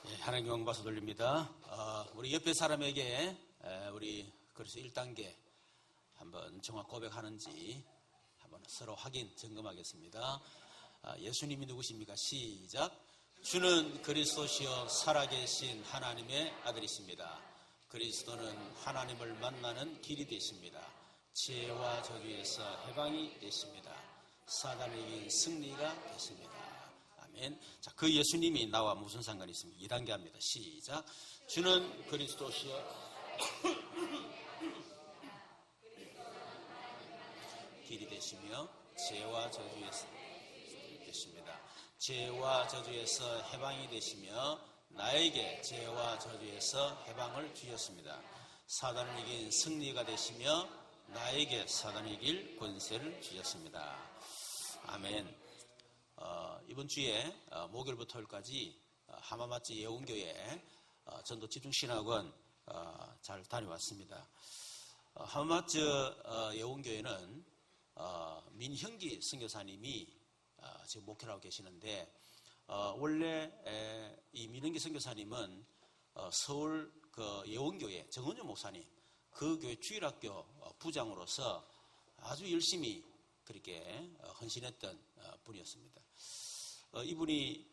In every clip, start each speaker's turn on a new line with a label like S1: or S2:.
S1: 네, 하나님 영광받아서 돌립니다. 우리 옆에 사람에게 우리 그래서 1단계 한번 정확 고백하는지 한번 서로 확인 점검하겠습니다. 예수님이 누구십니까? 시작. 주는 그리스도시요 살아계신 하나님의 아들이십니다. 그리스도는 하나님을 만나는 길이 되십니다. 죄와 저주에서 해방이 되십니다. 사단을 이긴 승리가 되십니다. 아멘. 자, 그 예수님이 나와 무슨 상관이 있습니까? 2단계 합니다. 시작. 주는 그리스도시요 길이 되시며 죄와 저주에서 되십니다. 죄와 저주에서 해방이 되시며 나에게 죄와 저주에서 해방을 주셨습니다. 사단을 이긴 승리가 되시며 나에게 사단을 이길 권세를 주셨습니다. 아멘. 이번 주에 목요일부터 토요일까지 하마마트 예원교회 전도 집중신학원 잘 다녀왔습니다. 하마마트 예원교회는 민형기 선교사님이 지금 목회를 하고 계시는데 원래 이 민형기 선교사님은 서울 그 예원교회 정은주 목사님 그 교회 주일학교 부장으로서 아주 열심히 그렇게 헌신했던 분이었습니다. 이분이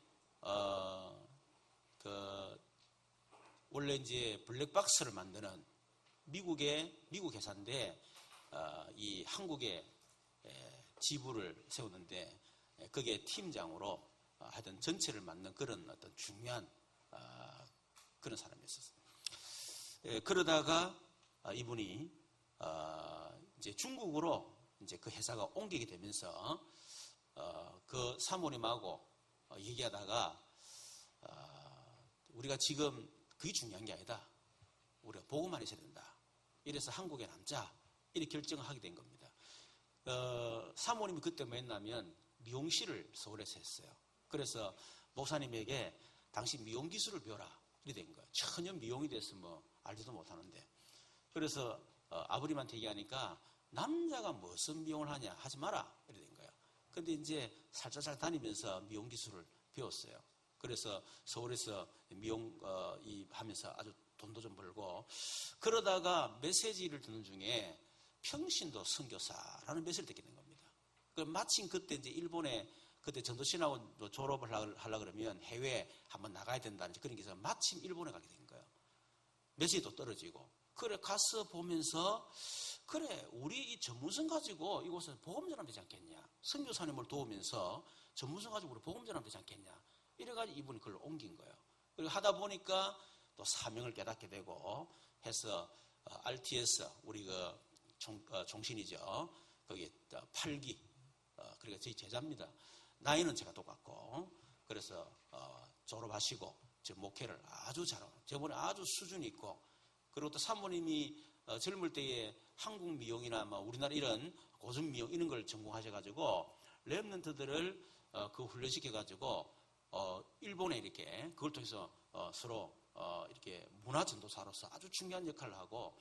S1: 원래 이제 블랙박스를 만드는 미국 회사인데 이 한국에 지부를 세우는데 거기에 팀장으로 하여튼 전체를 맡는 그런 어떤 중요한 그런 사람이었었어요. 그러다가 이분이 이제 중국으로 이제 그 회사가 옮기게 되면서 그 사모님하고 얘기하다가 우리가 지금 그게 중요한 게 아니다. 우리가 보고만 있어야 된다. 이래서 한국에 남자 이렇게 결정을 하게 된 겁니다. 사모님이 그때 뭐 했냐면 미용실을 서울에서 했어요. 그래서 목사님에게 당신 미용 기술을 배워라 이렇게 된 거예요. 전혀 미용이 돼서 뭐 알지도 못하는데. 그래서 아버님한테 얘기하니까 남자가 무슨 미용을 하냐 하지 마라 이렇게 된 거예요. 근데 이제 살짝 다니면서 미용 기술을 배웠어요. 그래서 서울에서 미용 하면서 아주 돈도 좀 벌고 그러다가 메시지를 듣는 중에 평신도 선교사라는 메시지를 듣게 된 겁니다. 마침 그때 이제 일본에 그때 전도신학원 졸업을 하려고 그러면 해외에 한번 나가야 된다는 그런 게 있어서 마침 일본에 가게 된 거예요. 메시지도 떨어지고 그래 가서 보면서 그래 우리 이 전문성 가지고 이곳에서 복음 전하면 되지 않겠냐. 선교사님을 도우면서 전문성 가지고 우리 복음 전하면 되지 않겠냐. 이래가지고 이분이 그걸 옮긴 거예요. 그리고 하다 보니까 또 사명을 깨닫게 되고 해서 RTS 우리 그 종신이죠. 거기 8기 그러니까 저희 제자입니다. 나이는 제가 똑같고 그래서 졸업하시고 지금 목회를 아주 잘하고 저번에 아주 수준이 있고 그리고 또 사모님이 젊을 때에 한국 미용이나 뭐 우리나라 이런 고전 미용 이런 걸 전공하셔가지고 랩런트들을 그 훈련시켜가지고 일본에 이렇게 그걸 통해서 서로 이렇게 문화 전도사로서 아주 중요한 역할을 하고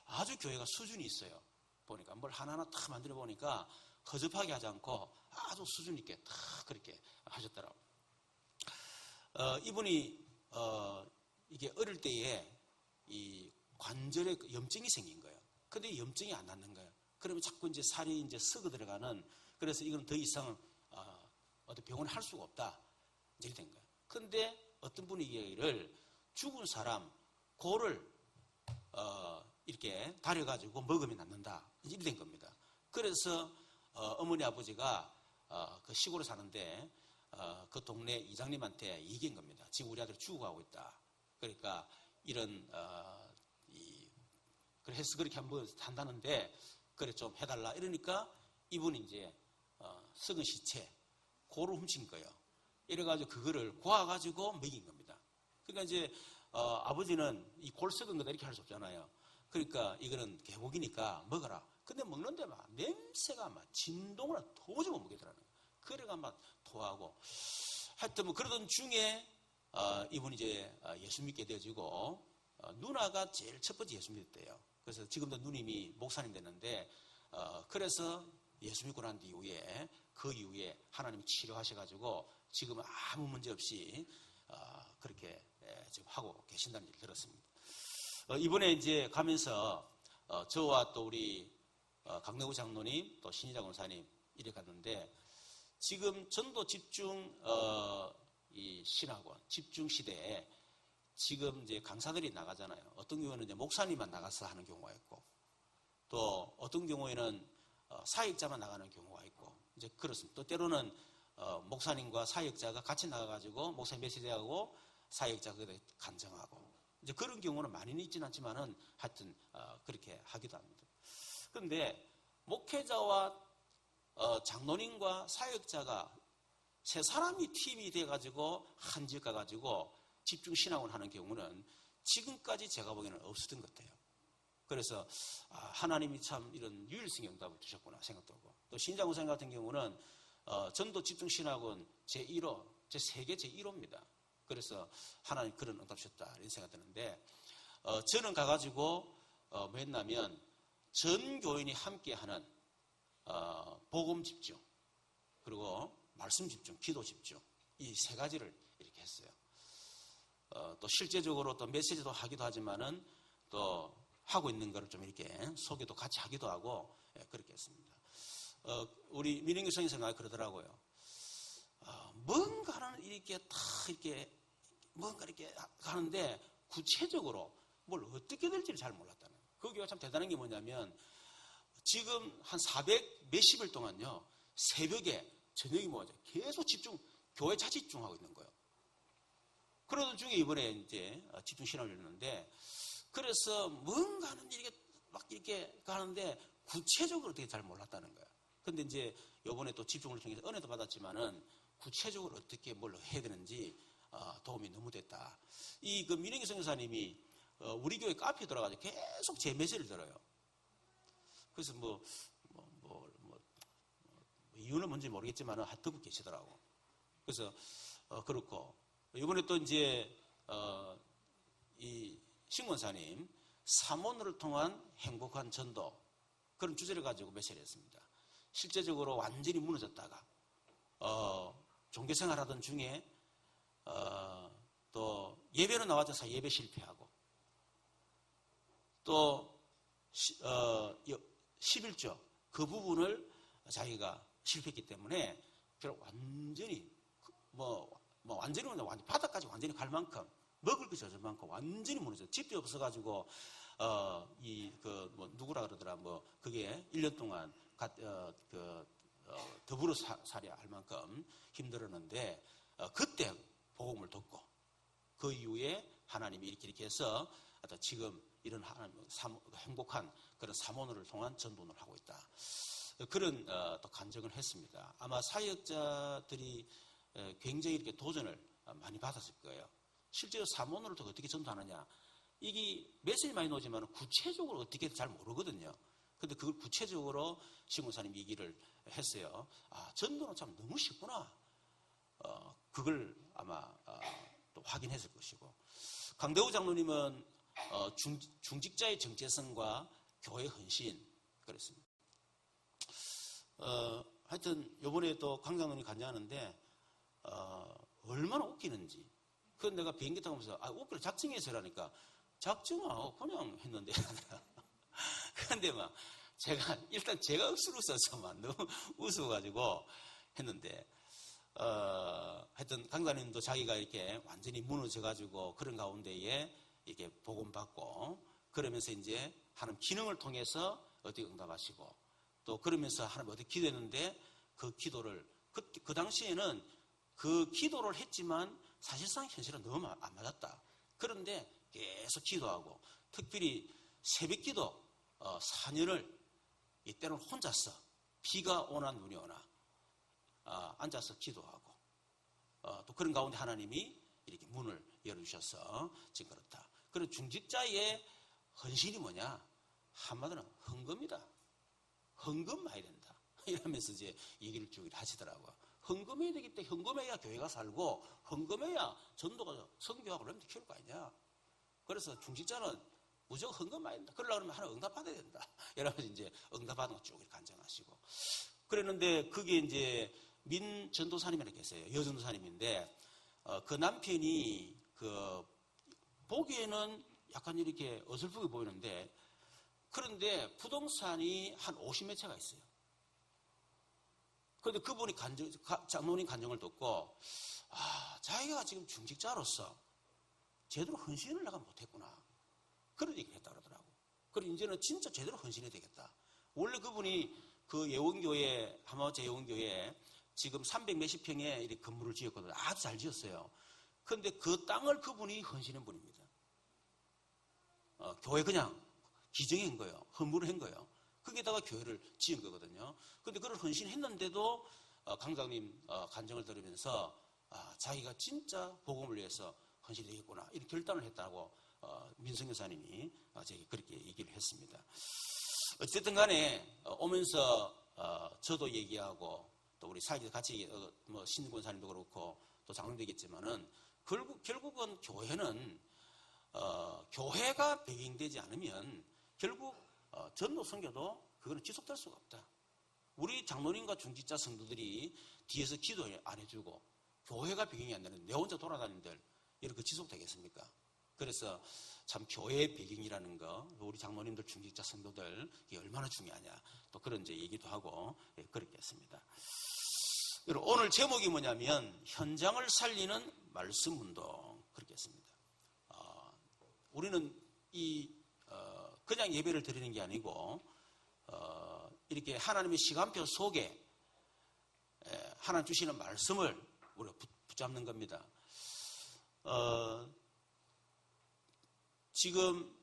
S1: 아주 교회가 수준이 있어요. 보니까 뭘 하나하나 다 만들어 보니까 허접하게 하지 않고 아주 수준 있게 다 그렇게 하셨더라고요. 이분이 이게 어릴 때에 이 관절에 염증이 생긴 거예요. 근데 염증이 안 낫는 거예요. 그러면 자꾸 이제 살이 이제 썩어 들어가는 그래서 이건 더 이상 어떤 병원을 할 수가 없다. 이렇게 된 거예요. 근데 어떤 분이 얘기를 죽은 사람 고를 이렇게 다려가지고 먹으면 낫는다. 이렇게 된 겁니다. 그래서 어머니 아버지가 그 시골에 사는데 그 동네 이장님한테 얘기한 겁니다. 지금 우리 아들이 죽어가고 있다. 그러니까 이런 그래서 그렇게 한번 한다는데 그래 좀 해달라 이러니까 이분이 이제 썩은 시체 고를 훔친 거예요. 이래가지고 그거를 고아가지고 먹인 겁니다. 그러니까 이제 아버지는 이 골 썩은 거다 이렇게 할 수 없잖아요. 그러니까 이거는 개고기니까 먹어라. 근데 먹는데 막 냄새가 막 진동을 도저히 못 먹겠더라는 거예요. 그래가 막 토하고 하여튼 뭐 그러던 중에 이분이 이제 예수 믿게 되어지고 누나가 제일 첫 번째 예수 믿었대요. 그래서 지금도 누님이 목사님 됐는데 그래서 예수 믿고 난 이후에 그 이후에 하나님이 치료하셔가지고 지금은 아무 문제 없이 그렇게 지금 하고 계신다는 얘기를 들었습니다. 이번에 이제 가면서 저와 또 우리 강대구 장로님 또 신희자 권사님 이렇게 갔는데 지금 전도 집중 이 신학원 집중 시대에 지금 이제 강사들이 나가잖아요. 어떤 경우에는 이제 목사님만 나가서 하는 경우가 있고 또 어떤 경우에는 사역자만 나가는 경우가 있고 이제 그렇습니다. 또 때로는 목사님과 사역자가 같이 나가가지고 목사님 메시지하고 사역자가 간증하고 이제 그런 경우는 많이는 있지는 않지만은 하여튼 그렇게 하기도 합니다. 그런데 목회자와 장로님과 사역자가 세 사람이 팀이 돼가지고 한 집 가가지고 집중 신학원 하는 경우는 지금까지 제가 보기에는 없었던 것 같아요. 그래서 하나님이 참 이런 유일성 응답을 주셨구나 생각도 하고 또 신장 권사님 같은 경우는 전도 집중 신학원 제1호, 제3개 제1호입니다. 그래서 하나님 그런 응답 주셨다 이런 생각이 드는데 저는 가가지고 뭐 했냐면 전 교인이 함께하는 복음 집중 그리고 말씀 집중, 기도 집중 이 세 가지를 이렇게 했어요. 또 실제적으로 또 메시지도 하기도 하지만은 또 하고 있는 거를 좀 이렇게 소개도 같이 하기도 하고 그렇게 했습니다. 우리 민영규 성인생활 그러더라고요. 뭔가는 이렇게 다 이렇게 뭔가 이렇게 하는데 구체적으로 뭘 어떻게 될지를 잘 몰랐다는 거예요. 그게 참 대단한 게 뭐냐면 지금 한 400 몇십일 동안요 새벽에 저녁이 뭐죠? 계속 교회 자집중하고 있는 거예요. 그러던 중에 이번에 이제 집중 신학을 열렸는데 그래서 뭔가는 이렇게 막 이렇게 가는데 구체적으로 되게 잘 몰랐다는 거예요. 근데 이제 요번에 또 집중을 통해서 은혜도 받았지만은 구체적으로 어떻게 뭘 해야 되는지 도움이 너무 됐다. 그 민영기 선교사님이 우리 교회 카페에 들어가서 계속 제 메시지를 들어요. 그래서 이유는 뭔지 모르겠지만 듣고 계시더라고. 그래서 그렇고 이번에 또 이제 이 신권사님 사모를 통한 행복한 전도 그런 주제를 가지고 메시지를 했습니다. 실제적으로 완전히 무너졌다가 종교생활하던 중에 또 예배로 나와서 예배 실패하고 또 11조 그 부분을 자기가 실패했기 때문에 완전히 완전히 바닥까지 완전히 갈 만큼 먹을 것이 없을 만큼 완전히 무너져 집도 없어가지고 누구라 그러더라 그게 1년 동안 더불어 살아야 할 만큼 힘들었는데 그때 복음을 듣고 그 이후에 하나님이 이렇게 해서 지금 이런 행복한 그런 사모를 통한 전도를 하고 있다. 그런 또 간증을 했습니다. 아마 사역자들이 굉장히 이렇게 도전을 많이 받았을 거예요. 실제로 사모를 어떻게 전도하느냐. 이게 메시지 많이 나오지만 구체적으로 어떻게 잘 모르거든요. 근데 그걸 구체적으로 신군사님 얘기를 했어요. 전도는 참 너무 쉽구나. 그걸 아마 또 확인했을 것이고. 강대우 장로님은 중직자의 정체성과 교회 헌신 그랬습니다. 하여튼 요번에 또 강 장로님이 간증하는데 얼마나 웃기는지. 그건 내가 비행기 타고 오면서 웃기를 작정해서 하라니까 작정하고 그냥 했는데 그런데 일단 제가 억수로 웃어서 너무 웃어가지고 했는데 하여튼 강사님도 자기가 이렇게 완전히 무너져가지고 그런 가운데에 이렇게 복음받고 그러면서 이제 하나님 기능을 통해서 어떻게 응답하시고 또 그러면서 하나님 어떻게 기도했는데 그 기도를 그 당시에는 그 기도를 했지만 사실상 현실은 너무 안 맞았다. 그런데 계속 기도하고 특별히 새벽 기도 4년을 이때는 혼자서 비가 오나 눈이 오나 앉아서 기도하고 또 그런 가운데 하나님이 이렇게 문을 열어주셔서 지금 그렇다. 그리고 중직자의 헌신이 뭐냐? 한마디로 헌금이다. 헌금해야 된다. 이러면서 이제 얘기를 쭉 하시더라고요. 헌금해야 되기 때문에 헌금해야 교회가 살고 헌금해야 전도가 선교하고 그러면 키울 거 아니냐. 그래서 중직자는 무조건 헌금해야 된다. 그러려고 하면 하나 응답받아야 된다. 이러면서 이제 응답받은 거 쭉 이렇게 간증하시고. 그랬는데 그게 이제 민 전도사님이라고 계세요. 여전도사님인데 그 남편이 보기에는 약간 이렇게 어설프게 보이는데, 그런데 부동산이 한 50몇 채가 있어요. 그런데 그분이 장로님 간증을 듣고, 자기가 지금 중직자로서 제대로 헌신을 내가 못했구나, 그런 얘기를 했다 그러더라고. 그리고 이제는 진짜 제대로 헌신이 되겠다. 원래 그분이 그 예원교회, 하마와치 예원교회에 지금 300 몇십 평에 이렇게 건물을 지었거든요. 아주 잘 지었어요. 그런데 그 땅을 그분이 헌신한 분입니다. 교회 그냥 기증한 거예요. 헌물을 한 거예요. 거기다가 교회를 지은 거거든요. 그런데 그걸 헌신했는데도 강장님 간증을 들으면서 자기가 진짜 복음을 위해서 헌신이 되겠구나, 이런 결단을 했다고 민성 여사님이 제게 그렇게 얘기를 했습니다. 어쨌든 간에 오면서 저도 얘기하고 또 우리 사회에서 같이 뭐 신군 권사님도 그렇고 또 장로도 얘기했지만은 결국은 교회는 교회가 배경되지 않으면 결국 전도 선교도 그거는 지속될 수가 없다. 우리 장로님과 중직자 성도들이 뒤에서 기도 안 해주고 교회가 배경이 안 되는 내 혼자 돌아다니는들 이렇게 지속되겠습니까? 그래서 참 교회의 배경이라는 거, 우리 장로님들, 중직자 성도들 이게 얼마나 중요하냐, 또 그런 이제 얘기도 하고 그렇게 했습니다. 오늘 제목이 뭐냐면 현장을 살리는 말씀 운동, 그렇게 했습니다. 우리는 그냥 예배를 드리는 게 아니고 이렇게 하나님의 시간표 속에 하나님 주시는 말씀을 우리가 붙잡는 겁니다. 지금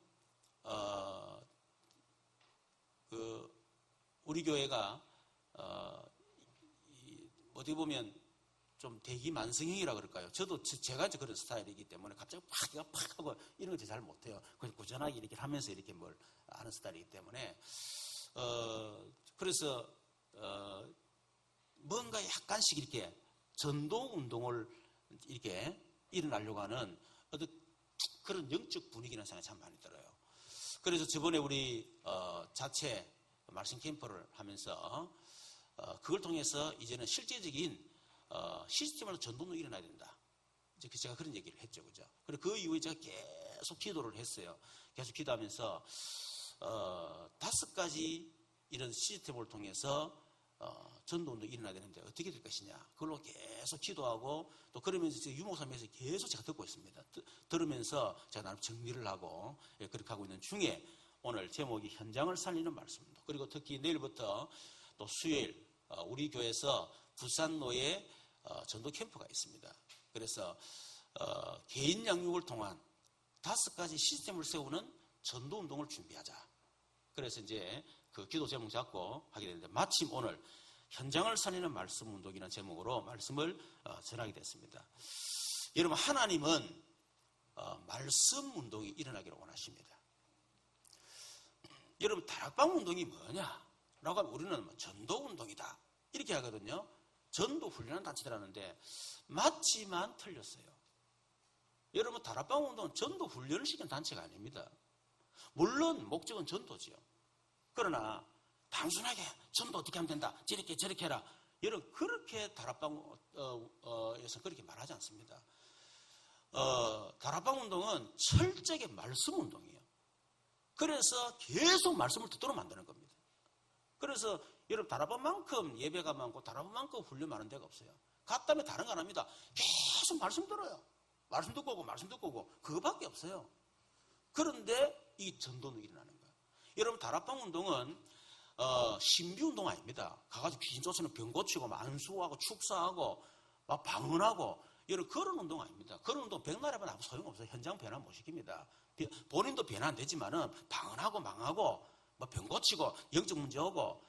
S1: 우리 교회가 어떻게 보면 좀 대기만성형이라 그럴까요? 저도 제가 이제 그런 스타일이기 때문에 갑자기 팍 하고 이런 거 잘 못해요. 그냥 꾸준하게 이렇게 하면서 이렇게 뭘 하는 스타일이기 때문에 그래서 뭔가 약간씩 이렇게 전도 운동을 이렇게 일어나려고 하는 어떤 그런 영적 분위기라는 생각이 참 많이 들어요. 그래서 저번에 우리 자체 말씀 캠프를 하면서 그걸 통해서 이제는 실제적인 시스템으로 전도도 일어나야 된다. 이제 제가 그런 얘기를 했죠, 그죠? 그리고 그 이후에 제가 계속 기도를 했어요. 계속 기도하면서 5가지 이런 시스템을 통해서 전도운동이 일어나야 되는데 어떻게 될 것이냐, 그걸로 계속 기도하고 또 그러면서 유목사님에서 계속 제가 듣고 있습니다. 들으면서 제가 나름 정리를 하고 그렇게 하고 있는 중에 오늘 제목이 현장을 살리는 말씀입니다. 그리고 특히 내일부터 또 수요일 우리 교회에서 부산로에 전도 캠프가 있습니다. 그래서 개인 양육을 통한 5가지 시스템을 세우는 전도 운동을 준비하자. 그래서 이제 그 기도 제목 잡고 하게 되는데 마침 오늘 현장을 살리는 말씀 운동이라는 제목으로 말씀을 전하게 됐습니다. 여러분, 하나님은 말씀 운동이 일어나기를 원하십니다. 여러분, 다락방 운동이 뭐냐? 라고 하면 우리는 전도 운동이다, 이렇게 하거든요. 전도 훈련한 단체들하는데 맞지만 틀렸어요. 여러분, 다락방 운동은 전도 훈련을 시키는 단체가 아닙니다. 물론 목적은 전도지요. 그러나 단순하게 전도 어떻게 하면 된다, 저렇게 해라, 여러분 그렇게 다락방에서 그렇게 말하지 않습니다. 다락방 운동은 철저하게 말씀 운동이에요. 그래서 계속 말씀을 듣도록 만드는 겁니다. 그래서 여러분, 다락방만큼 예배가 많고 다락방만큼 훈련 많은 데가 없어요. 갔다면 다른 거 안 합니다. 계속 말씀 들어요. 말씀 듣고 오고 말씀 듣고 오고 그거밖에 없어요. 그런데 이 전도는 일어나는 거예요. 여러분, 다락방 운동은 신비 운동 아닙니다. 가가지고 귀신 쫓아내는 병 고치고 막 안수하고 축사하고 막 방언하고 여러분, 그런 운동 아닙니다. 그런 운동 백날 해봐도 아무 소용없어요. 현장 변화 못 시킵니다. 본인도 변화 안 되지만은 방언하고 망하고 뭐 병 고치고 영적 문제 오고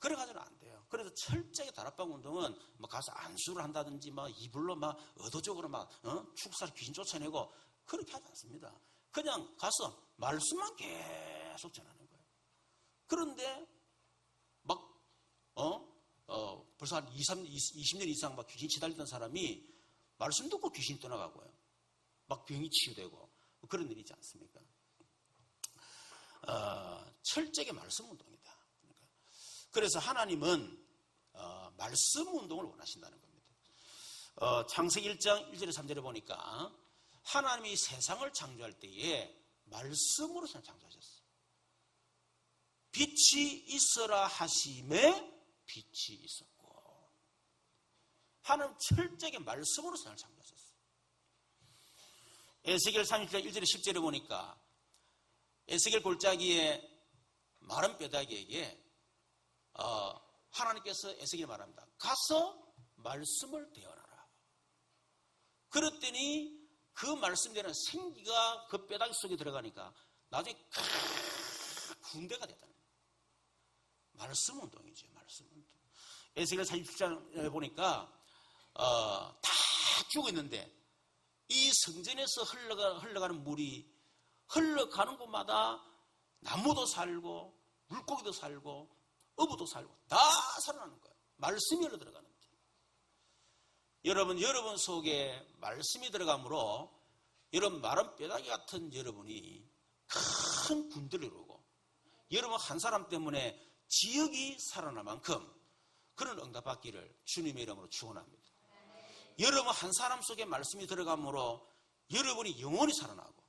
S1: 그래가지고는 안 돼요. 그래서 철저하게 다락방 운동은 뭐 가서 안수를 한다든지 막 이불로 막 의도적으로 막 축사를 귀신 쫓아내고 그렇게 하지 않습니다. 그냥 가서 말씀만 계속 전하는 거예요. 그런데 막 벌써 한 20년 이상 막 귀신 치달리던 사람이 말씀 듣고 귀신이 떠나가고요. 막 병이 치유되고 그런 일이지 않습니까? 철저하게 말씀 운동이다. 그래서 하나님은 말씀 운동을 원하신다는 겁니다. 창세기 1장 1절에 3절에 보니까 하나님이 세상을 창조할 때에 말씀으로 세상을 창조하셨어요. 빛이 있어라 하심에 빛이 있었고, 하나님 철저하게 말씀으로 세상을 창조하셨어요. 에스겔 37장 1절에 10절에 보니까 에스겔 골짜기에 마른 뼈다귀에게 하나님께서 에스겔에 말합니다. 가서 말씀을 대언하라. 그랬더니 그 말씀대로 생기가 그 뼈다귀 속에 들어가니까 나중에 군대가 됐다는 거예요. 말씀 운동이죠. 말씀 운동. 에스겔 47장에 보니까 다 죽어 있는데 이 성전에서 흘러가는 물이 흘러가는 곳마다 나무도 살고 물고기도 살고 어부도 살고 다 살아나는 거예요. 말씀이 흘러 들어가는 거예요. 여러분 속에 말씀이 들어가므로 여러분 마른 뼈다귀 같은 여러분이 큰 군대를 이루고 여러분 한 사람 때문에 지역이 살아날 만큼 그런 응답받기를 주님의 이름으로 축원합니다. 여러분 한 사람 속에 말씀이 들어가므로 여러분이 영혼이 살아나고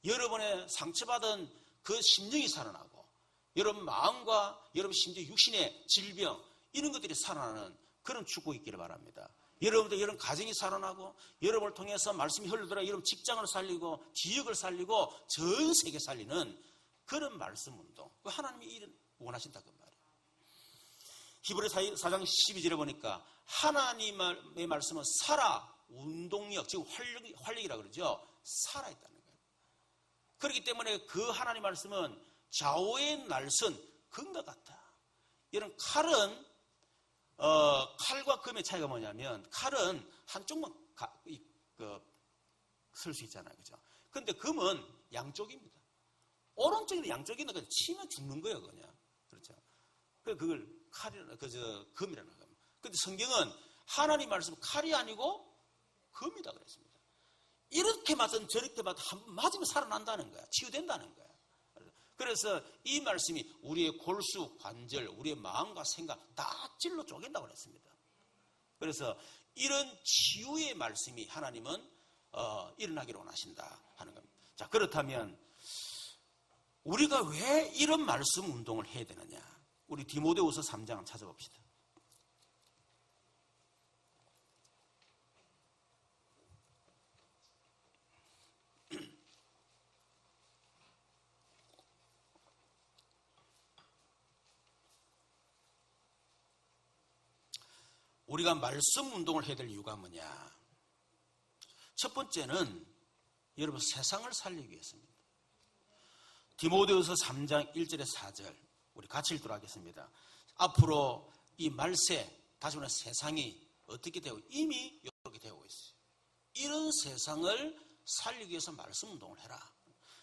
S1: 여러분의 상처받은 그 심령이 살아나고 여러분 마음과 여러분 심지어 육신의 질병 이런 것들이 살아나는 그런 축복이 있기를 바랍니다. 여러분들 이런 가정이 살아나고 여러분을 통해서 말씀이 흘러들어 여러분 직장을 살리고 지역을 살리고 전 세계 살리는 그런 말씀 운동. 하나님이 이런 원하신다 그 말이에요. 히브리서 4장 12절에 보니까 하나님의 말씀은 살아 운동력, 즉 활력이라고 그러죠. 살아있다는 거예요. 그렇기 때문에 그 하나님 말씀은 좌우의 날선 금과 같다. 이런 칼은 칼과 금의 차이가 뭐냐면 칼은 한쪽만 쓸 수 있잖아요. 그죠? 근데 금은 양쪽입니다. 오른쪽이나 양쪽이나 그냥 치면 죽는 거예요, 그냥. 그렇죠? 그걸 칼이라는, 금이라는 겁니다. 근데 성경은 하나님 말씀 칼이 아니고 금이다 그랬습니다. 이렇게 맞든 저렇게 맞든 한번 맞으면 살아난다는 거야. 치유된다는 거야. 그래서 이 말씀이 우리의 골수, 관절, 우리의 마음과 생각 다 찔러 쪼갠다고 그랬습니다. 그래서 이런 치유의 말씀이 하나님은 일어나기를 원하신다 하는 겁니다. 자, 그렇다면 우리가 왜 이런 말씀 운동을 해야 되느냐? 우리 디모데후서 3장 찾아봅시다. 우리가 말씀 운동을 해야 될 이유가 뭐냐? 첫 번째는 여러분 세상을 살리기 위해서입니다. 디모데후서 3장 1절에 4절 우리 같이 읽도록 하겠습니다. 앞으로 이 말세, 다시 말해 세상이 어떻게 되고 이미 이렇게 되고 있어요. 이런 세상을 살리기 위해서 말씀 운동을 해라.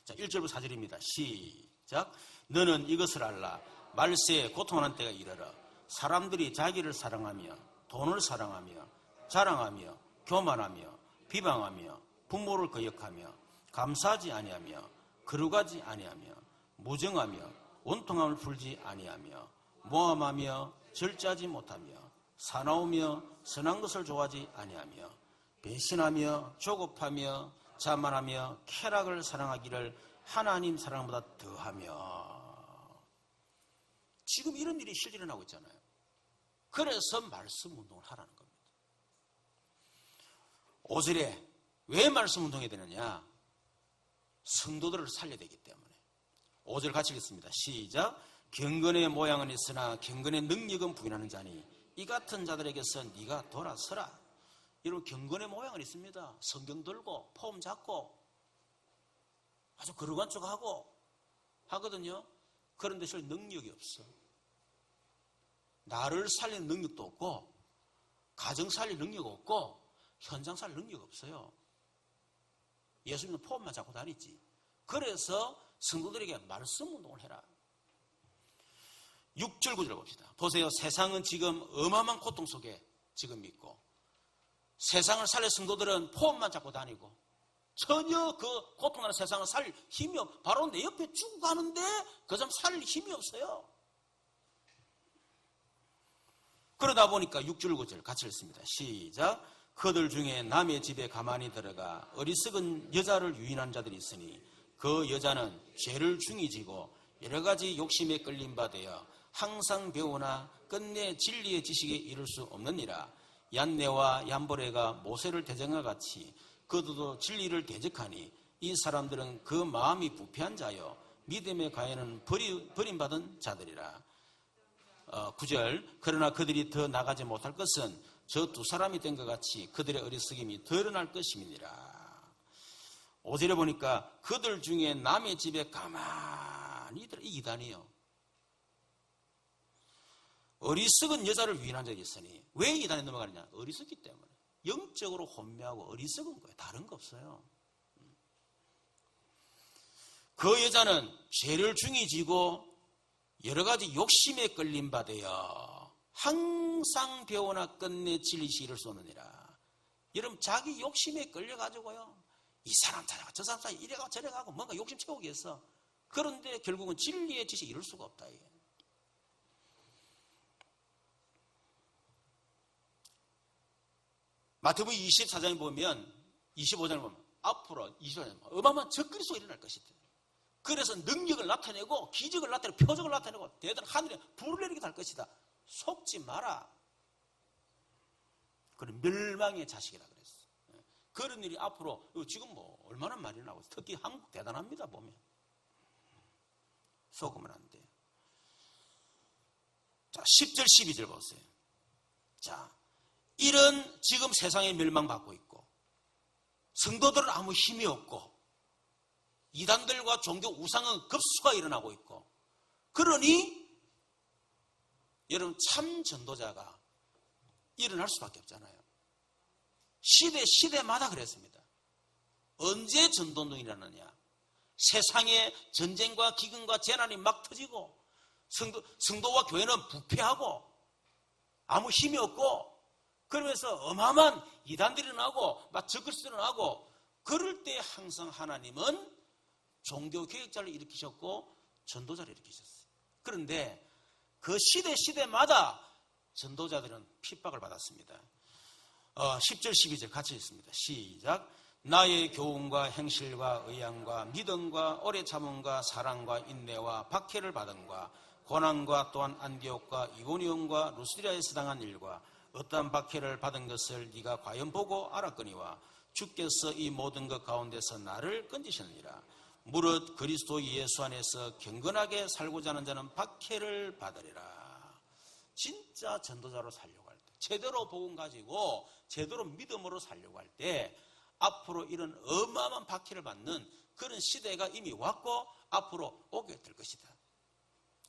S1: 자, 1절부터 4절입니다. 시작. 너는 이것을 알라. 말세에 고통하는 때가 이르러 사람들이 자기를 사랑하며 돈을 사랑하며 자랑하며 교만하며 비방하며 부모를 거역하며 감사하지 아니하며 거룩하지 아니하며 무정하며 원통함을 풀지 아니하며 모함하며 절제하지 못하며 사나우며 선한 것을 좋아하지 아니하며 배신하며 조급하며 자만하며 쾌락을 사랑하기를 하나님 사랑보다 더하며. 지금 이런 일이 실제 일어나고 있잖아요. 그래서 말씀 운동을 하라는 겁니다. 5절에 왜 말씀 운동해야 되느냐? 성도들을 살려야 되기 때문에. 5절 같이 읽겠습니다. 시작. 경건의 모양은 있으나 경건의 능력은 부인하는 자니 이 같은 자들에게서 네가 돌아서라. 여러분 경건의 모양은 있습니다. 성경 들고 폼 잡고 아주 거룩한 척하고 하거든요. 그런데 실제 능력이 없어. 나를 살리는 능력도 없고 가정 살릴 능력 없고 현장 살릴 능력 없어요. 예수님은 폼만 잡고 다니지. 그래서 성도들에게 말씀 운동을 해라. 6절 9절 봅시다. 보세요. 세상은 지금 어마어마한 고통 속에 지금 있고 세상을 살릴 성도들은 폼만 잡고 다니고 전혀 그 고통하는 세상을 살릴 힘이 없어. 바로 내 옆에 죽어가는데 그 사람 살릴 힘이 없어요. 그러다 보니까 6절 9절 같이 읽습니다. 시작. 그들 중에 남의 집에 가만히 들어가 어리석은 여자를 유인한 자들이 있으니 그 여자는 죄를 중히 지고 여러 가지 욕심에 끌린 바 되어 항상 배우나 끝내 진리의 지식에 이를 수 없느니라. 얀네와 얀보레가 모세를 대적과 같이 그들도 진리를 대적하니 이 사람들은 그 마음이 부패한 자요 믿음의 가해는 버림받은 자들이라. 9절 그러나 그들이 더 나가지 못할 것은 저 두 사람이 된 것 같이 그들의 어리석임이 드러날 것임이니라. 5절에 보니까 그들 중에 남의 집에 가만히 들어. 이 이단이에요. 어리석은 여자를 위인한 적이 있으니 왜 이단에 넘어가느냐? 어리석기 때문에. 영적으로 혼미하고 어리석은 거예요. 다른 거 없어요. 그 여자는 죄를 중히 지고 여러 가지 욕심에 끌린 바 되어 항상 배우나 끝내 진리시 이를 수 없느니라. 여러분 자기 욕심에 끌려가지고요. 이 사람 찾아가 저 사람 찾아가 이래가 저래가고 뭔가 욕심 채우기 위해서. 그런데 결국은 진리의 지식에 이룰 수가 없다. 이게. 마태복음 24장에 보면 25장에 보면 앞으로 25장에 보면 어마어마한 적그리스도가 일어날 것이다. 그래서 능력을 나타내고 기적을 나타내고 표적을 나타내고 대단한 하늘에 불을 내리게 할 것이다. 속지 마라. 그런 멸망의 자식이라 그랬어. 그런 일이 앞으로 지금 뭐 얼마나 많이 나오고 특히 한국 대단합니다. 보면 속으면 안 돼요. 자 10절 12절 보세요. 자 이런 지금 세상에 멸망받고 있고 성도들은 아무 힘이 없고 이단들과 종교 우상은 급수가 일어나고 있고 그러니 여러분 참 전도자가 일어날 수밖에 없잖아요. 시대마다 그랬습니다. 언제 전도운동이 일어나냐? 세상에 전쟁과 기근과 재난이 막 터지고 성도와 교회는 부패하고 아무 힘이 없고 그러면서 어마어마한 이단들이 일어나고 막 적그리스도가 일어나고 그럴 때 항상 하나님은 종교 개혁자를 일으키셨고 전도자를 일으키셨어요. 그런데 그 시대마다 전도자들은 핍박을 받았습니다. 10절 12절 같이 읽습니다. 시작. 나의 교훈과 행실과 의향과 믿음과 오래 참음과 사랑과 인내와 박해를 받음과 고난과 또한 안디옥과 이고니온과 루스드라에서 당한 일과 어떠한 박해를 받은 것을 네가 과연 보고 알았거니와 주께서 이 모든 것 가운데서 나를 건지셨느니라. 무릇 그리스도 예수 안에서 경건하게 살고자 하는 자는 박해를 받으리라. 진짜 전도자로 살려고 할 때, 제대로 복음 가지고 제대로 믿음으로 살려고 할 때 앞으로 이런 어마어마한 박해를 받는 그런 시대가 이미 왔고 앞으로 오게 될 것이다.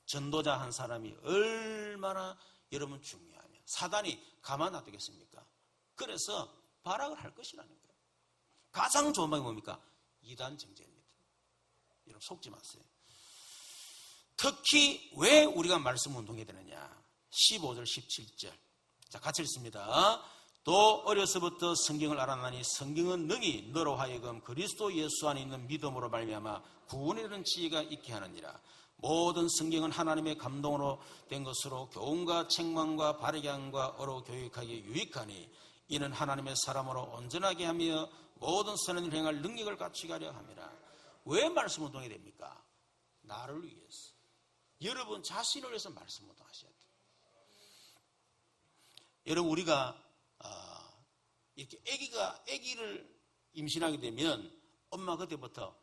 S1: 전도자 한 사람이 얼마나 여러분 중요하면 사단이 가만 놔두겠습니까? 그래서 발악을 할 것이라는 거예요. 가장 좋은 방법이 뭡니까? 이단 정죄입니다. 여러분 속지 마세요. 특히 왜 우리가 말씀 운동해야 되느냐? 15절 17절 자 같이 읽습니다. 또 어려서부터 성경을 알아나니 성경은 능히 너로 하여금 그리스도 예수 안에 있는 믿음으로 말미암아 구원에 이르는 지혜가 있게 하느니라. 모든 성경은 하나님의 감동으로 된 것으로 교훈과 책망과 바르게 함과 어로 교육하기에 유익하니 이는 하나님의 사람으로 온전하게 하며 모든 선한 일을 행할 능력을 갖추게 하려 함이라. 왜 말씀 운동이 됩니까? 나를 위해서. 여러분 자신을 위해서 말씀 운동하셔야 돼요. 여러분 우리가 이렇게 아기를 임신하게 되면 엄마 그때부터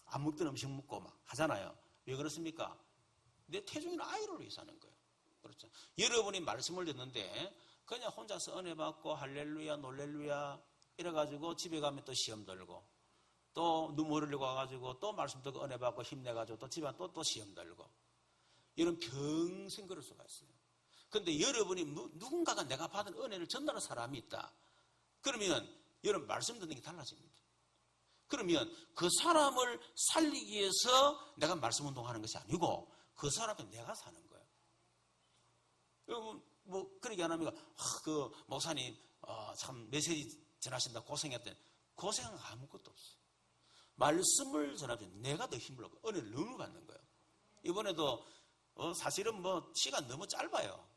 S1: 안 먹던 음식 먹고 막 하잖아요. 왜 그렇습니까? 내 태중에는 아이를 위해서 하는 거예요. 그렇죠. 여러분이 말씀을 듣는데 그냥 혼자서 은혜 받고 할렐루야 놀렐루야 이래가지고 집에 가면 또 시험 들고 또 눈물 흘리고 와가지고 또 말씀 듣고 은혜 받고 힘내가지고 또 집에 가면 또 시험 들고 이런 평생 그럴 수가 있어요. 그런데 여러분이 누군가가 내가 받은 은혜를 전달하는 사람이 있다. 그러면 여러분 말씀 듣는 게 달라집니다. 그러면 그 사람을 살리기 위해서 내가 말씀 운동하는 것이 아니고 그 사람한테 내가 사는 거예요. 여러분 뭐 그러게 안 합니까? 그 목사님 참 메시지 전하신다 고생했더니 고생은 아무것도 없어요. 말씀을 전하면 내가 더 힘을 얻고 은혜를 너무 받는 거예요. 이번에도 사실은 뭐 시간 너무 짧아요.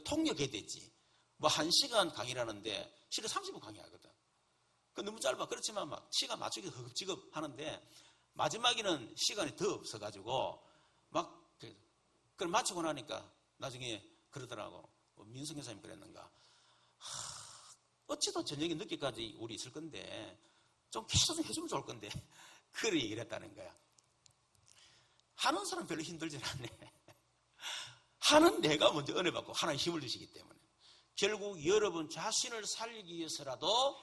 S1: 통역해야 되지. 뭐 1시간 강의라는데 실은 30분 강의하거든. 그 너무 짧아. 그렇지만 막 시간 맞추기 허겁지겁 하는데 마지막에는 시간이 더 없어가지고 막 그걸 마치고 나니까 나중에 그러더라고. 민성 여사님 그랬는가. 어찌도 저녁에 늦게까지 우리 있을 건데 좀 계속 해주면 좋을 건데 그래 얘기를 했다는 거야. 하는 사람 별로 힘들진 않네. 하는 내가 먼저 은혜 받고 하나님 힘을 주시기 때문에 결국 여러분 자신을 살리기 위해서라도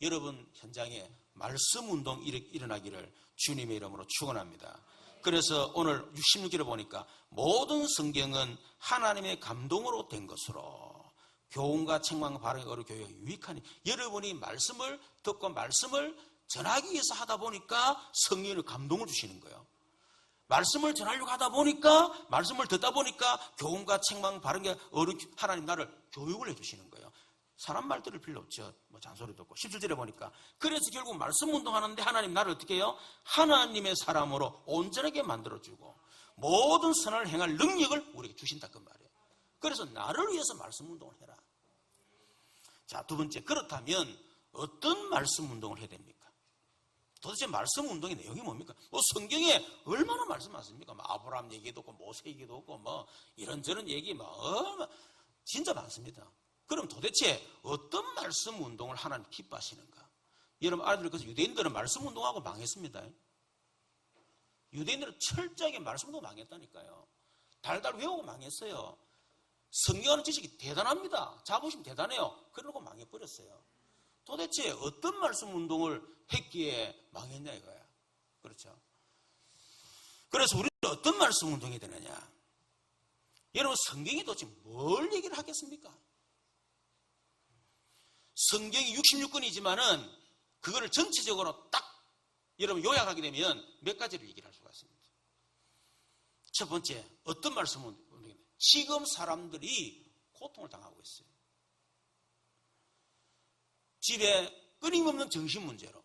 S1: 여러분 현장에 말씀 운동 일어나기를 주님의 이름으로 축원합니다. 그래서 오늘 66기를 보니까 모든 성경은 하나님의 감동으로 된 것으로 교훈과 책망과 바르게 어른 교육에 유익하니 여러분이 말씀을 듣고 말씀을 전하기 위해서 하다 보니까 성령의 감동을 주시는 거예요. 말씀을 전하려고 하다 보니까 말씀을 듣다 보니까 교훈과 책망 바르게 어른 하나님 나를 교육을 해주시는 거예요. 사람 말 들을 필요 없죠. 뭐 잔소리 듣고 17절에 보니까 그래서 결국 말씀 운동하는데 하나님 나를 어떻게 해요? 하나님의 사람으로 온전하게 만들어주고 모든 선을 행할 능력을 우리에게 주신다 그 말이에요. 그래서 나를 위해서 말씀 운동을 해라. 자, 두 번째, 그렇다면 어떤 말씀 운동을 해야 됩니까? 도대체 말씀 운동의 내용이 뭡니까? 뭐 성경에 얼마나 말씀 많습니까? 뭐 아브라함 얘기도 없고 모세 얘기도 없고 뭐 이런저런 얘기 뭐 진짜 많습니다. 그럼 도대체 어떤 말씀 운동을 하나님 기뻐하시는가? 여러분 알아들 그래서 유대인들은 말씀 운동하고 망했습니다. 유대인들은 철저하게 말씀 운동 망했다니까요. 달달 외우고 망했어요. 성경하는 지식이 대단합니다. 자부심 대단해요. 그러고 망해버렸어요. 도대체 어떤 말씀 운동을 했기에 망했냐 이거야. 그렇죠? 그래서 우리는 어떤 말씀 운동이 되느냐? 여러분 성경이 도대체 뭘 얘기를 하겠습니까? 성경이 66권이지만은 그거를 전체적으로 딱 여러분 요약하게 되면 몇 가지를 얘기를 할 수가 있습니다. 첫 번째, 어떤 말씀은 지금 사람들이 고통을 당하고 있어요. 집에 끊임없는 정신 문제로,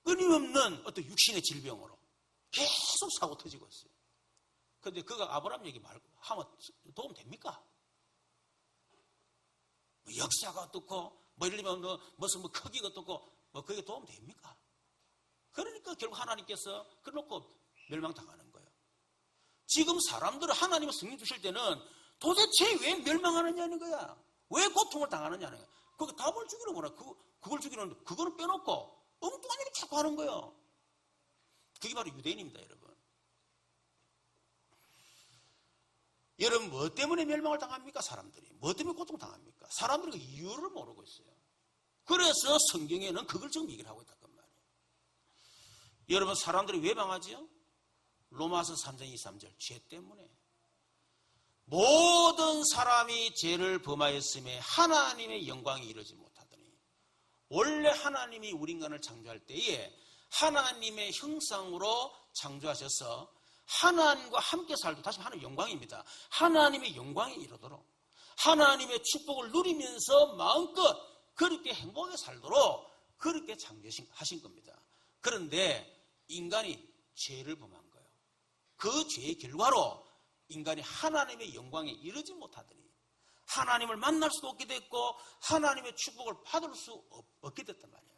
S1: 끊임없는 어떤 육신의 질병으로 계속 사고 터지고 있어요. 그런데 그가 아브라함 얘기 말고 하면 도움 됩니까? 뭐 역사가 어떻고, 뭐 예를 들면 무슨 뭐 크기가 어떻고, 뭐 그게 도움 됩니까? 그러니까 결국 하나님께서 그래놓고 멸망당하는 거예요. 지금 사람들은 하나님의 성령 주실 때는 도대체 왜 멸망하느냐는 거야. 왜 고통을 당하느냐는 거야. 그 답을 주기로 뭐라 그걸 주기로는 그거는 빼놓고 엉뚱한 얘기 자꾸 하는 거예요. 그게 바로 유대인입니다, 여러분. 여러분 뭐 때문에 멸망을 당합니까? 사람들이. 뭐 때문에 고통을 당합니까? 사람들이 그 이유를 모르고 있어요. 그래서 성경에는 그걸 지금 얘기를 하고 있단 말이에요. 여러분 사람들이 왜 망하지요? 로마서 3장 23절 죄 때문에 모든 사람이 죄를 범하였음에 하나님의 영광이 이르지 못하더니 원래 하나님이 우리 인간을 창조할 때에 하나님의 형상으로 창조하셔서 하나님과 함께 살도 다시 하나님의 영광입니다. 하나님의 영광이 이르도록 하나님의 축복을 누리면서 마음껏 그렇게 행복하게 살도록 그렇게 창조하신 겁니다. 그런데 인간이 죄를 범한 거예요. 그 죄의 결과로 인간이 하나님의 영광에 이르지 못하더니 하나님을 만날 수도 없게 됐고 하나님의 축복을 받을 수 없게 됐단 말이에요.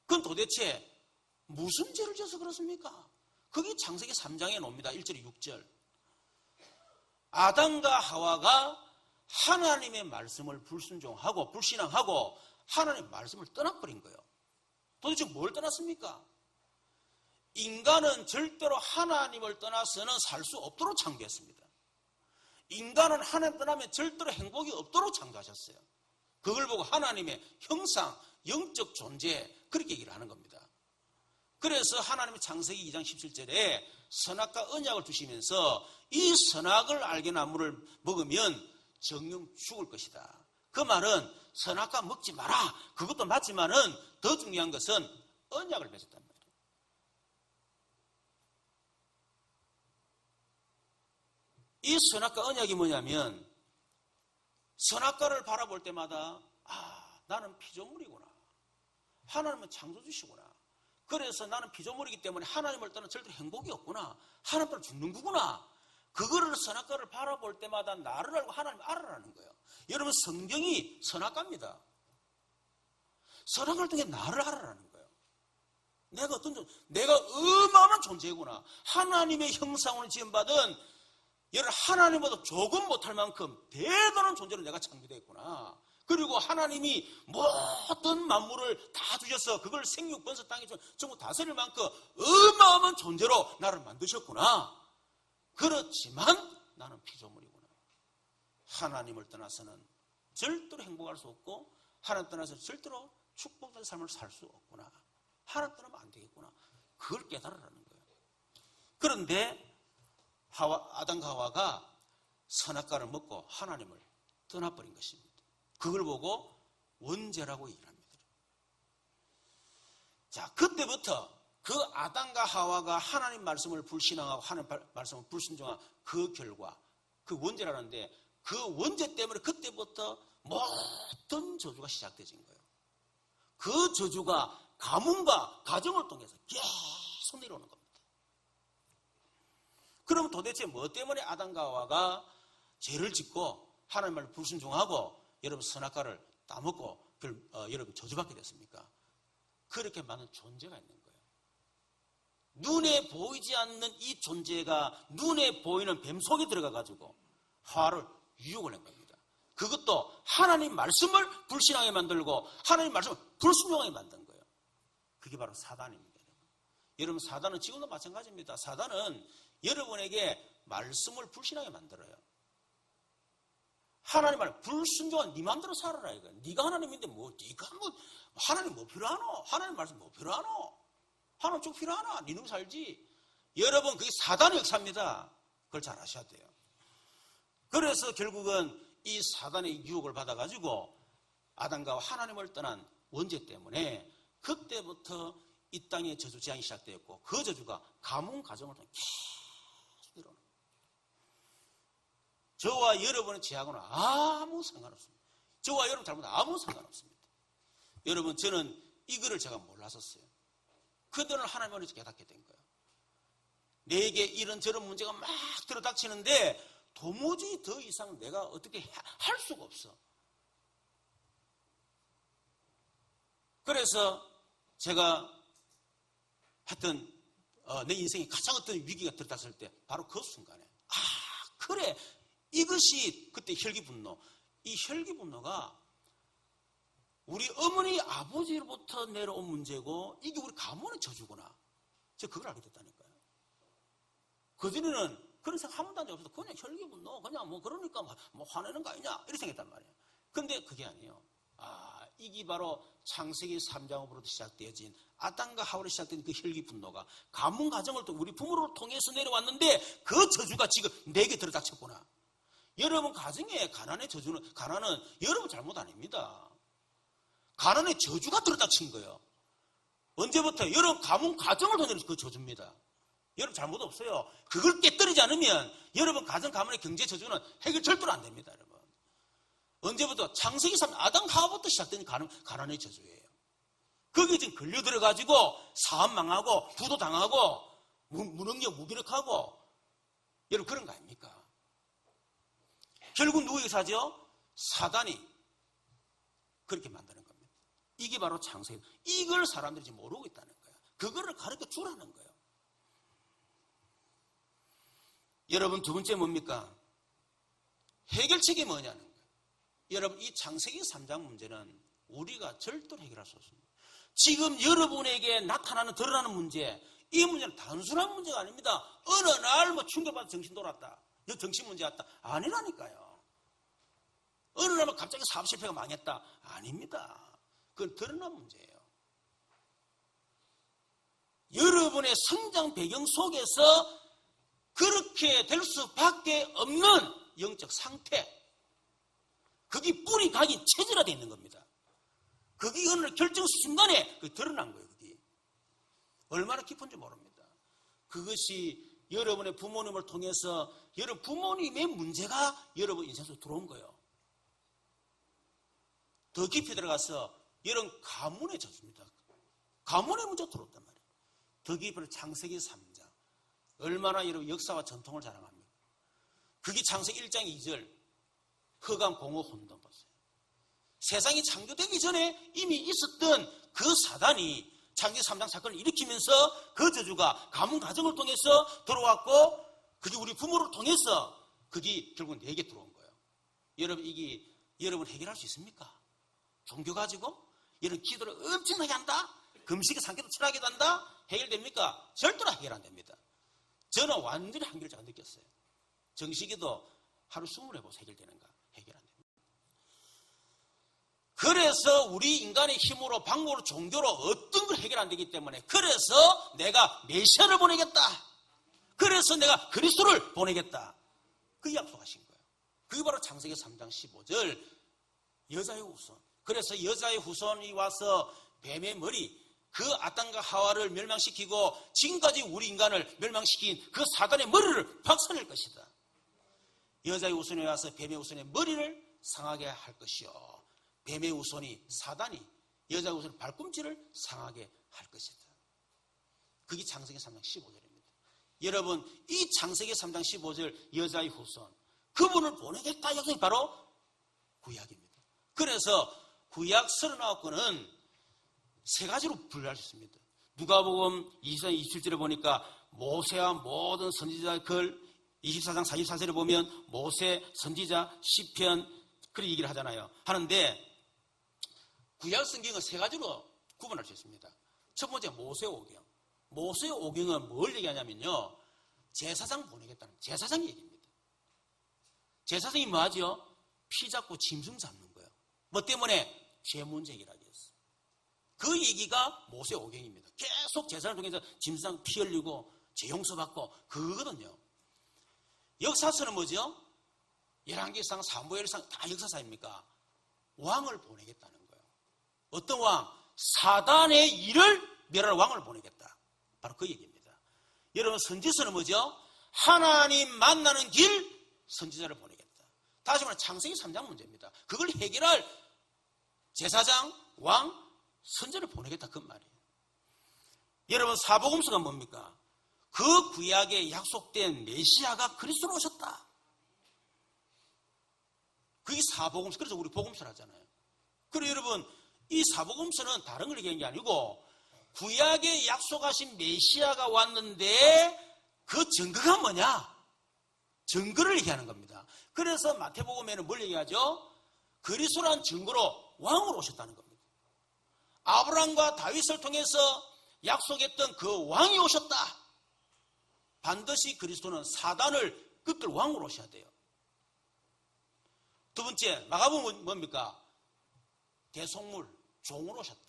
S1: 그건 도대체 무슨 죄를 져서 그렇습니까? 그게 창세기 3장에 나옵니다. 1절 6절. 아담과 하와가 하나님의 말씀을 불순종하고 불신앙하고 하나님의 말씀을 떠나버린 거예요. 도대체 뭘 떠났습니까? 인간은 절대로 하나님을 떠나서는 살 수 없도록 창조했습니다. 인간은 하나님 떠나면 절대로 행복이 없도록 창조하셨어요. 그걸 보고 하나님의 형상, 영적 존재 그렇게 얘기를 하는 겁니다. 그래서 하나님의 창세기 2장 17절에 선악과 언약을 주시면서 이 선악을 알게 나무를 먹으면 정령 죽을 것이다. 그 말은 선악과 먹지 마라. 그것도 맞지만은 더 중요한 것은 언약을 맺었단 말이에요. 이 선악과 언약이 뭐냐면 선악과를 바라볼 때마다 나는 피조물이구나. 하나님은 창조주시구나. 그래서 나는 피조물이기 때문에 하나님을 떠나 절대로 행복이 없구나. 하나님 따라 죽는 거구나. 그거를 선악과를 바라볼 때마다 나를 알고 하나님 알아라는 거예요. 여러분, 성경이 선악과입니다. 선악과를 통해 나를 알아라는 거예요. 내가 내가 어마어마한 존재구나. 하나님의 형상으로 지음받은 여러분, 하나님보다 조금 못할 만큼 대단한 존재로 내가 창조되었구나. 그리고 하나님이 모든 만물을 다 주셔서 그걸 생육, 번성, 땅에 전부 다스릴 만큼 어마어마한 존재로 나를 만드셨구나. 그렇지만 나는 피조물이구나. 하나님을 떠나서는 절대로 행복할 수 없고 하나님 떠나서 절대로 축복된 삶을 살 수 없구나. 하나님 떠나면 안 되겠구나. 그걸 깨달으라는 거예요. 그런데 아담과 하와가 선악과를 먹고 하나님을 떠나버린 것입니다. 그걸 보고 원죄라고 얘기를 합니다. 자, 그때부터 그 아담과 하와가 하나님 말씀을 불신앙하고 하나님 말씀을 불순종한 그 결과, 그 원죄라는데 그 원죄 때문에 그때부터 모든 저주가 시작되진 거예요. 그 저주가 가문과 가정을 통해서 계속 내려오는 겁니다. 그럼 도대체 뭐 때문에 아담과 하와가 죄를 짓고 하나님 말을 불순종하고 여러분 선악과를 따먹고 여러분 저주받게 됐습니까? 그렇게 많은 존재가 있는 거예요. 눈에 보이지 않는 이 존재가 눈에 보이는 뱀 속에 들어가가지고 하와를 유혹을 한 겁니다. 그것도 하나님 말씀을 불신하게 만들고 하나님 말씀을 불순종하게 만든 거예요. 그게 바로 사단입니다. 여러분, 사단은 지금도 마찬가지입니다. 사단은 여러분에게 말씀을 불신하게 만들어요. 하나님 말 불순종한 네 마음대로 살아라 이거. 네가 하나님인데 네가 하나님 뭐 필요하노? 하나님 말씀 뭐 필요하노? 하나님 쭉 필요하나? 네 놈 살지. 여러분, 그게 사단의 역사입니다. 그걸 잘 아셔야 돼요. 그래서 결국은 이 사단의 유혹을 받아가지고 아담과 하나님을 떠난 원죄 때문에 그때부터 이 땅에 저주 재앙이 시작되었고 그 저주가 가문 가정을 통해 계속 내려오는 거예요. 저와 여러분의 죄하고는 아무 상관없습니다. 저와 여러분 잘못은 아무 상관없습니다. 여러분, 저는 이거를 제가 몰랐었어요. 그들은 하나님을 깨닫게 된 거예요. 내게 이런 저런 문제가 막 들어닥치는데 도무지 더 이상 내가 어떻게 할 수가 없어. 그래서 제가 하여튼 내 인생에 가장 어떤 위기가 들어닥쳤을 때 바로 그 순간에 그래, 이것이 그때 혈기분노. 이 혈기분노가 우리 어머니 아버지로부터 내려온 문제고 이게 우리 가문의 저주구나. 제가 그걸 알게 됐다니까요. 그전에는 그런 생각 한 번도 한 적 없어서 그냥 혈기분노 그냥 뭐 그러니까 뭐 화내는 거 아니냐 이렇게 생각했단 말이에요. 근데 그게 아니에요. 이게 바로 창세기 3장으로부터 시작되어진 아담과 하와로 시작된 그 혈기분노가 가문 가정을 통해 우리 부모를 통해서 내려왔는데 그 저주가 지금 내게 들어닥쳤구나. 여러분 가정에 가난의 저주는 가난은 여러분 잘못 아닙니다. 가난의 저주가 들어닥친 거예요. 언제부터? 여러분 가문 가정을 통해 그 저주입니다. 여러분 잘못 없어요. 그걸 깨뜨리지 않으면 여러분 가정 가문의 경제 저주는 해결 절대로 안 됩니다. 여러분. 언제부터? 창세기 3장 아담 하와부터 시작된 가난의 저주예요. 거기에 지금 걸려 들어가지고 사업 망하고 부도 당하고 무능력 무기력하고 여러분 그런 거 아닙니까? 결국 누구에게 사죠? 사단이 그렇게 만드는 겁니다. 이게 바로 창세기. 이걸 사람들이 지금 모르고 있다는 거예요. 그거를 가르쳐 주라는 거예요. 여러분 두 번째 뭡니까? 해결책이 뭐냐는 거예요. 여러분 이 창세기 3장 문제는 우리가 절대로 해결할 수 없습니다. 지금 여러분에게 나타나는 드러나는 문제, 이 문제는 단순한 문제가 아닙니다. 어느 날 뭐 충격받아 정신 돌았다. 정신 문제 왔다. 아니라니까요. 어느 날 갑자기 사업 실패가 망했다. 아닙니다. 그건 드러난 문제예요. 여러분의 성장 배경 속에서 그렇게 될 수밖에 없는 영적 상태, 그게 뿌리 각인 체질화되어 있는 겁니다. 그게 어느 결정 순간에 드러난 거예요. 그게 얼마나 깊은지 모릅니다. 그것이 여러분의 부모님을 통해서 여러분 부모님의 문제가 여러분 인생 속에 들어온 거예요. 더 깊이 들어가서 여러분 가문의 저주입니다. 가문의 문제가 들어왔단 말이에요. 더 깊이 창세기 3장 얼마나 여러분 역사와 전통을 자랑합니까? 그게 창세기 1장 2절 흑암 공허 혼돈 봤어요. 세상이 창조되기 전에 이미 있었던 그 사단이 창세기 3장 사건을 일으키면서 그 저주가 가문 가정을 통해서 들어왔고 그게 우리 부모를 통해서 그게 결국 내게 들어온 거예요. 여러분 이게 여러분 해결할 수 있습니까? 종교 가지고 이런 기도를 엄청나게 한다? 금식에 상기도 철학에도 한다? 해결됩니까? 절대로 해결 안 됩니다. 저는 완전히 한결같이 느꼈어요. 정식이도 하루 20번 해보세요. 해결되는가? 해결 안 됩니다. 그래서 우리 인간의 힘으로 방법으로 종교로 어떤 걸 해결 안 되기 때문에 그래서 내가 메시아를 보내겠다. 그래서 내가 그리스도를 보내겠다. 그 약속하신 거예요. 그게 바로 창세기 3장 15절 여자의 후손. 그래서 여자의 후손이 와서 뱀의 머리 그 아담과 하와를 멸망시키고 지금까지 우리 인간을 멸망시킨 그 사단의 머리를 박살낼 것이다. 여자의 후손이 와서 뱀의 후손의 머리를 상하게 할 것이요. 뱀의 후손이 사단이 여자의 후손의 발꿈치를 상하게 할 것이다. 그게 창세기 3장 15절입니다. 여러분 이 창세기 3장 15절 여자의 후손 그분을 보내겠다 약속이 바로 구약입니다. 그래서 구약 39권은 세 가지로 분류할 수 있습니다. 누가복음 24장 27절에 보니까 모세와 모든 선지자의 글 24장 44절에 보면 모세, 선지자, 시편 그런 얘기를 하잖아요. 하는데 구약 성경은 세 가지로 구분할 수 있습니다. 첫 번째 모세오경. 모세오경은 뭘 얘기하냐면요. 제사장 보내겠다는 제사장 얘기입니다. 제사장이 뭐하죠? 피 잡고 짐승 잡는 거예요. 뭐 때문에? 죄 문제 해결하기 위해서. 그 얘기가 모세오경입니다. 계속 제사를 통해서 짐승 피 흘리고 죄 용서받고 그거거든요. 역사서는 뭐죠? 열왕기상, 사무엘상 다 역사사입니까? 왕을 보내겠다는 거예요. 어떤 왕? 사단의 일을 멸할 왕을 보내겠다. 바로 그 얘기입니다. 여러분 선지서는 뭐죠? 하나님 만나는 길 선지자를 보내겠다. 다시 말해 창세기 3장 문제입니다. 그걸 해결할 제사장, 왕, 선지자를 보내겠다 그 말이에요. 여러분 사복음서가 뭡니까? 그 구약에 약속된 메시아가 그리스도로 오셨다. 그게 사복음서. 그래서 우리 복음서를 하잖아요. 그리고 여러분 이 사복음서는 다른 걸 얘기한 게 아니고 구약에 약속하신 메시아가 왔는데 그 증거가 뭐냐? 증거를 얘기하는 겁니다. 그래서 마태복음에는 뭘 얘기하죠? 그리스도란 증거로 왕으로 오셨다는 겁니다. 아브라함과 다윗을 통해서 약속했던 그 왕이 오셨다. 반드시 그리스도는 사단을 꺾을 왕으로 오셔야 돼요. 두 번째, 마가복음은 뭡니까? 대속물, 종으로 오셨다.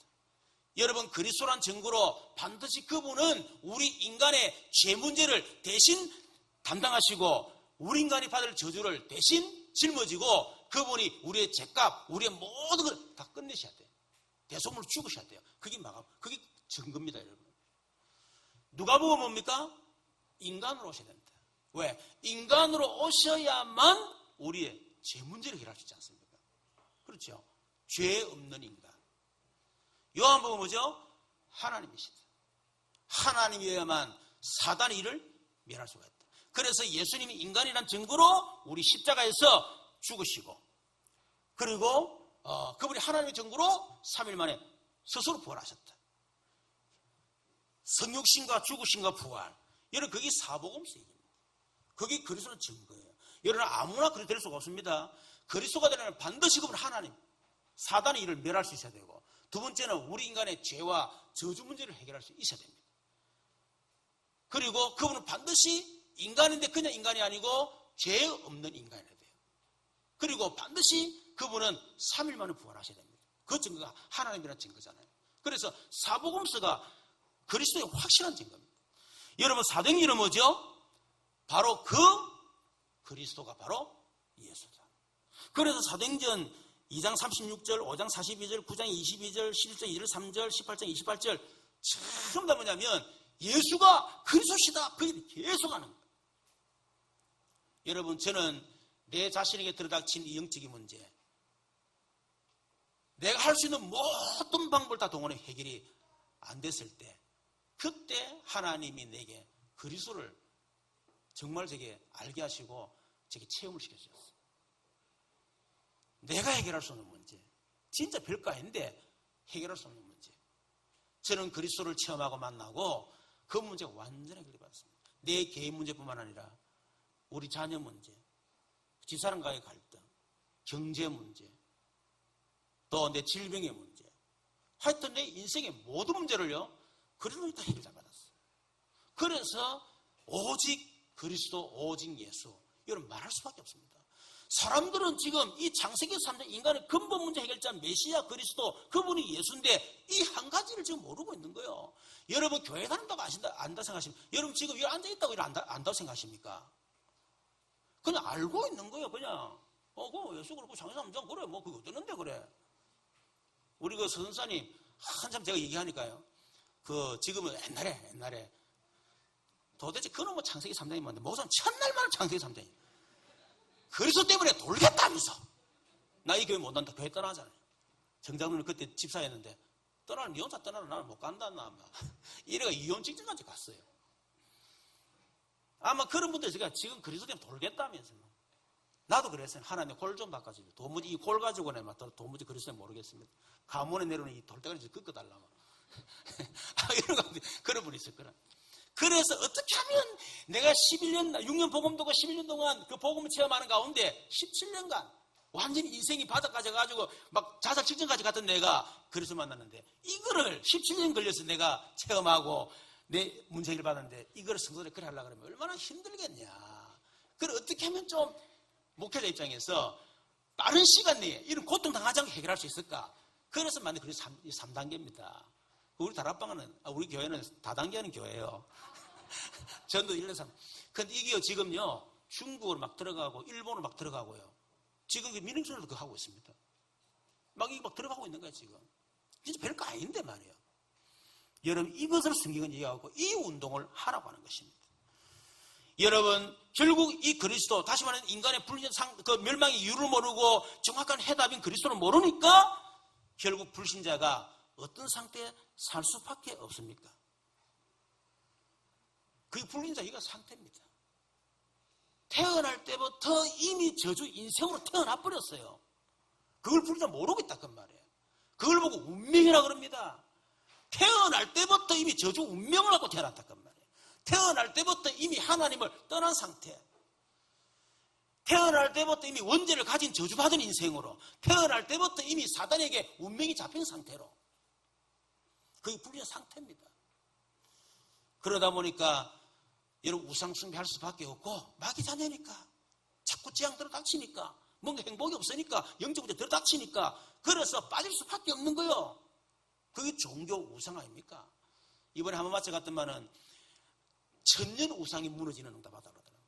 S1: 여러분 그리스도란 증거로 반드시 그분은 우리 인간의 죄 문제를 대신 담당하시고 우리 인간이 받을 저주를 대신 짊어지고 그분이 우리의 죄값, 우리의 모든 걸 다 끝내셔야 돼요. 대속물을 죽으셔야 돼요. 그게 그게 증거입니다, 여러분. 누가복음은 뭡니까? 인간으로 오셔야 된다. 왜? 인간으로 오셔야만 우리의 죄 문제를 해결할 수 있지 않습니까? 그렇죠? 죄 없는 인간. 요한복음은 뭐죠? 하나님이시다. 하나님이어야만 사단의 일을 멸할 수가 있다. 그래서 예수님이 인간이란 증거로 우리 십자가에서 죽으시고 그리고 그분이 하나님의 증거로 3일 만에 스스로 부활하셨다. 성육신과 죽으신과 부활. 여러분 그게 사복음서 얘기입니다. 그게 그리스도의 증거예요. 여러분 아무나 그리 될 수가 없습니다. 그리스도가 되려면 반드시 그분 하나님, 사단의 일을 멸할 수 있어야 되고 두 번째는 우리 인간의 죄와 저주 문제를 해결할 수 있어야 됩니다. 그리고 그분은 반드시 인간인데 그냥 인간이 아니고 죄 없는 인간이 돼요. 그리고 반드시 그분은 3일 만에 부활하셔야 됩니다. 그 증거가 하나님이라는 증거잖아요. 그래서 사복음서가 그리스도의 확실한 증거입니다. 여러분 사도행전은 뭐죠? 바로 그 그리스도가 바로 예수다. 그래서 사도행전 2장 36절, 5장 42절, 9장 22절, 11장 1절, 3절, 18장 28절 전부 다 뭐냐면 예수가 그리스도시다. 그 얘기를 계속 하는 거예요. 여러분 저는 내 자신에게 들어닥친 이 영적인 문제 내가 할 수 있는 모든 방법을 다 동원해 해결이 안 됐을 때 그때 하나님이 내게 그리스도를 정말 제게 알게 하시고 제게 체험을 시켜주셨어요. 내가 해결할 수 없는 문제, 진짜 별거 아닌데 해결할 수 없는 문제. 저는 그리스도를 체험하고 만나고 그 문제가 완전히 해결받았습니다. 내 개인 문제뿐만 아니라 우리 자녀 문제, 집사람과의 갈등, 경제 문제, 또 내 질병의 문제, 하여튼 내 인생의 모든 문제를요, 그리스도로 다 해결 잘 받았어요. 그래서 오직 그리스도, 오직 예수, 이런 말할 수밖에 없습니다. 사람들은 지금 이 창세기 3장 인간의 근본 문제 해결자 메시아 그리스도, 그분이 예수인데 이 한 가지를 지금 모르고 있는 거예요. 여러분 교회 다닌다고 안다 생각하십니까? 여러분 지금 여기 앉아있다고 안다고 생각하십니까? 그냥 알고 있는 거예요. 그냥 그 예수 그렇고 창세기 3장 그래 뭐 그거 어쩌는데 그래. 우리 그 서선사님 한참 제가 얘기하니까요. 그 지금은 옛날에 도대체 그놈은 창세기 3장이 뭔데 목사는 첫날만 창세기 3장이 그리스도 때문에 돌겠다면서. 나 이 교회 못 난다. 교회 떠나잖아요. 정장로는 그때 집사였는데 떠나는 니 혼자 떠나는 나는 못 간다. 이래가 이혼 직전까지 갔어요. 아마 그런 분들 제가 지금 그리스도 때문에 돌겠다면서. 나도 그랬어요. 하나님 골 좀 바꿔주세요. 도무지 이 골 가지고는 도무지 그리스도 모르겠습니다. 가문에 내려오는 이 돌대가리 꺾어달라고. 이런 거 그런 분이 있을 거라. 그래서 어떻게 하면 내가 6년 복음도가 11년 동안 그 복음을 체험하는 가운데 17년간 완전히 인생이 바닥까지 가지고 막 자살 직전까지 갔던 내가 그래서 만났는데 이거를 17년 걸려서 내가 체험하고 내 문제 해결 받았는데 이거를 성도들에 그래 하려고 그러면 얼마나 힘들겠냐. 그걸 어떻게 하면 좀 목회자 입장에서 빠른 시간 내에 이런 고통 당하지 않고 해결할 수 있을까. 그래서 만든 그게 3단계입니다. 우리 다락방은, 우리 교회는 다단계하는 교회예요. 전도 1, 2, 3. 근데 이게 지금요, 중국으로 막 들어가고, 일본으로 막 들어가고요. 지금 민행선으로 그거 하고 있습니다. 막 이게 막 들어가고 있는 거예요, 지금. 진짜 별거 아닌데 말이에요. 여러분, 이것을 성경은 얘기하고 이 운동을 하라고 하는 것입니다. 여러분, 결국 이 그리스도, 다시 말하면 인간의 그 멸망의 이유를 모르고 정확한 해답인 그리스도를 모르니까 결국 불신자가 어떤 상태에 살 수밖에 없습니까? 그게 불신자 이거 상태입니다. 태어날 때부터 이미 저주 인생으로 태어나 버렸어요. 그걸 불신자 모르고 있다 그 말이에요. 그걸 보고 운명이라 그럽니다. 태어날 때부터 이미 저주 운명을 갖고 태어났다 그 말이에요. 태어날 때부터 이미 하나님을 떠난 상태. 태어날 때부터 이미 원죄를 가진 저주받은 인생으로, 태어날 때부터 이미 사단에게 운명이 잡힌 상태로, 그게 불리한 상태입니다. 그러다 보니까 여러분 우상 숭배할 수밖에 없고, 마귀 자녀니까 자꾸 재앙 들어닥치니까, 뭔가 행복이 없으니까, 영적 문제 들어닥치니까, 그래서 빠질 수밖에 없는 거예요. 그게 종교 우상 아닙니까? 이번에 한번 마쳐 갔더만은 천년 우상이 무너지는 응답하다 그러더라고요.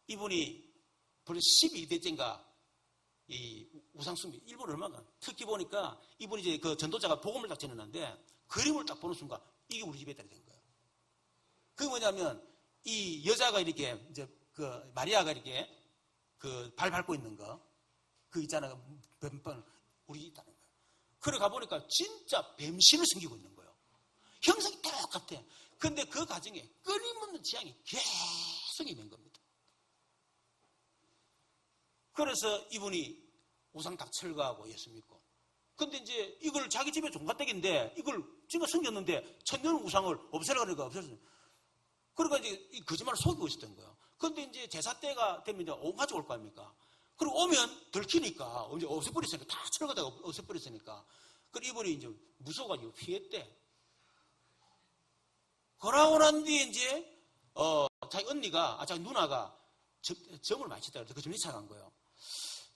S1: 이분이 벌써 12대째인가 이 우상숭배, 일본 얼마가 특히 보니까 이분이 이제 그 전도자가 복음을 딱 전했는데 그림을 딱 보는 순간 이게 우리 집에 딸이 된 거예요. 그게 뭐냐면 이 여자가 이렇게 이제 그 마리아가 이렇게 그 발 밟고 있는 거, 그 있잖아요. 뱀빵 우리 집에 있다는 거예요. 그래 가보니까 진짜 뱀신을 섬기고 있는 거예요. 형상이 똑같아. 근데 그 가정에 끊임없는 재앙이 계속 있는 겁니다. 그래서 이분이 우상 딱 철거하고 예수 믿고. 근데 이제 이걸 자기 집에 종갓댁인데 이걸 지가 숨겼는데 천년 우상을 없애려고 없애서. 그러니까 이제 이 거짓말을 속이고 있었던 거예요. 근데 이제 제사 때가 되면 이제 온 가족 올 거 아닙니까? 그리고 오면 들키니까 이제 없애버렸으니까 다 철거다가 없애버렸으니까. 그리고 이분이 이제 무서워가지고 피했대. 그러고 난 뒤에 이제 자기 언니가 자기 누나가 점을 많이 쳤다 그래서 그 점쟁이 찾아간 거예요.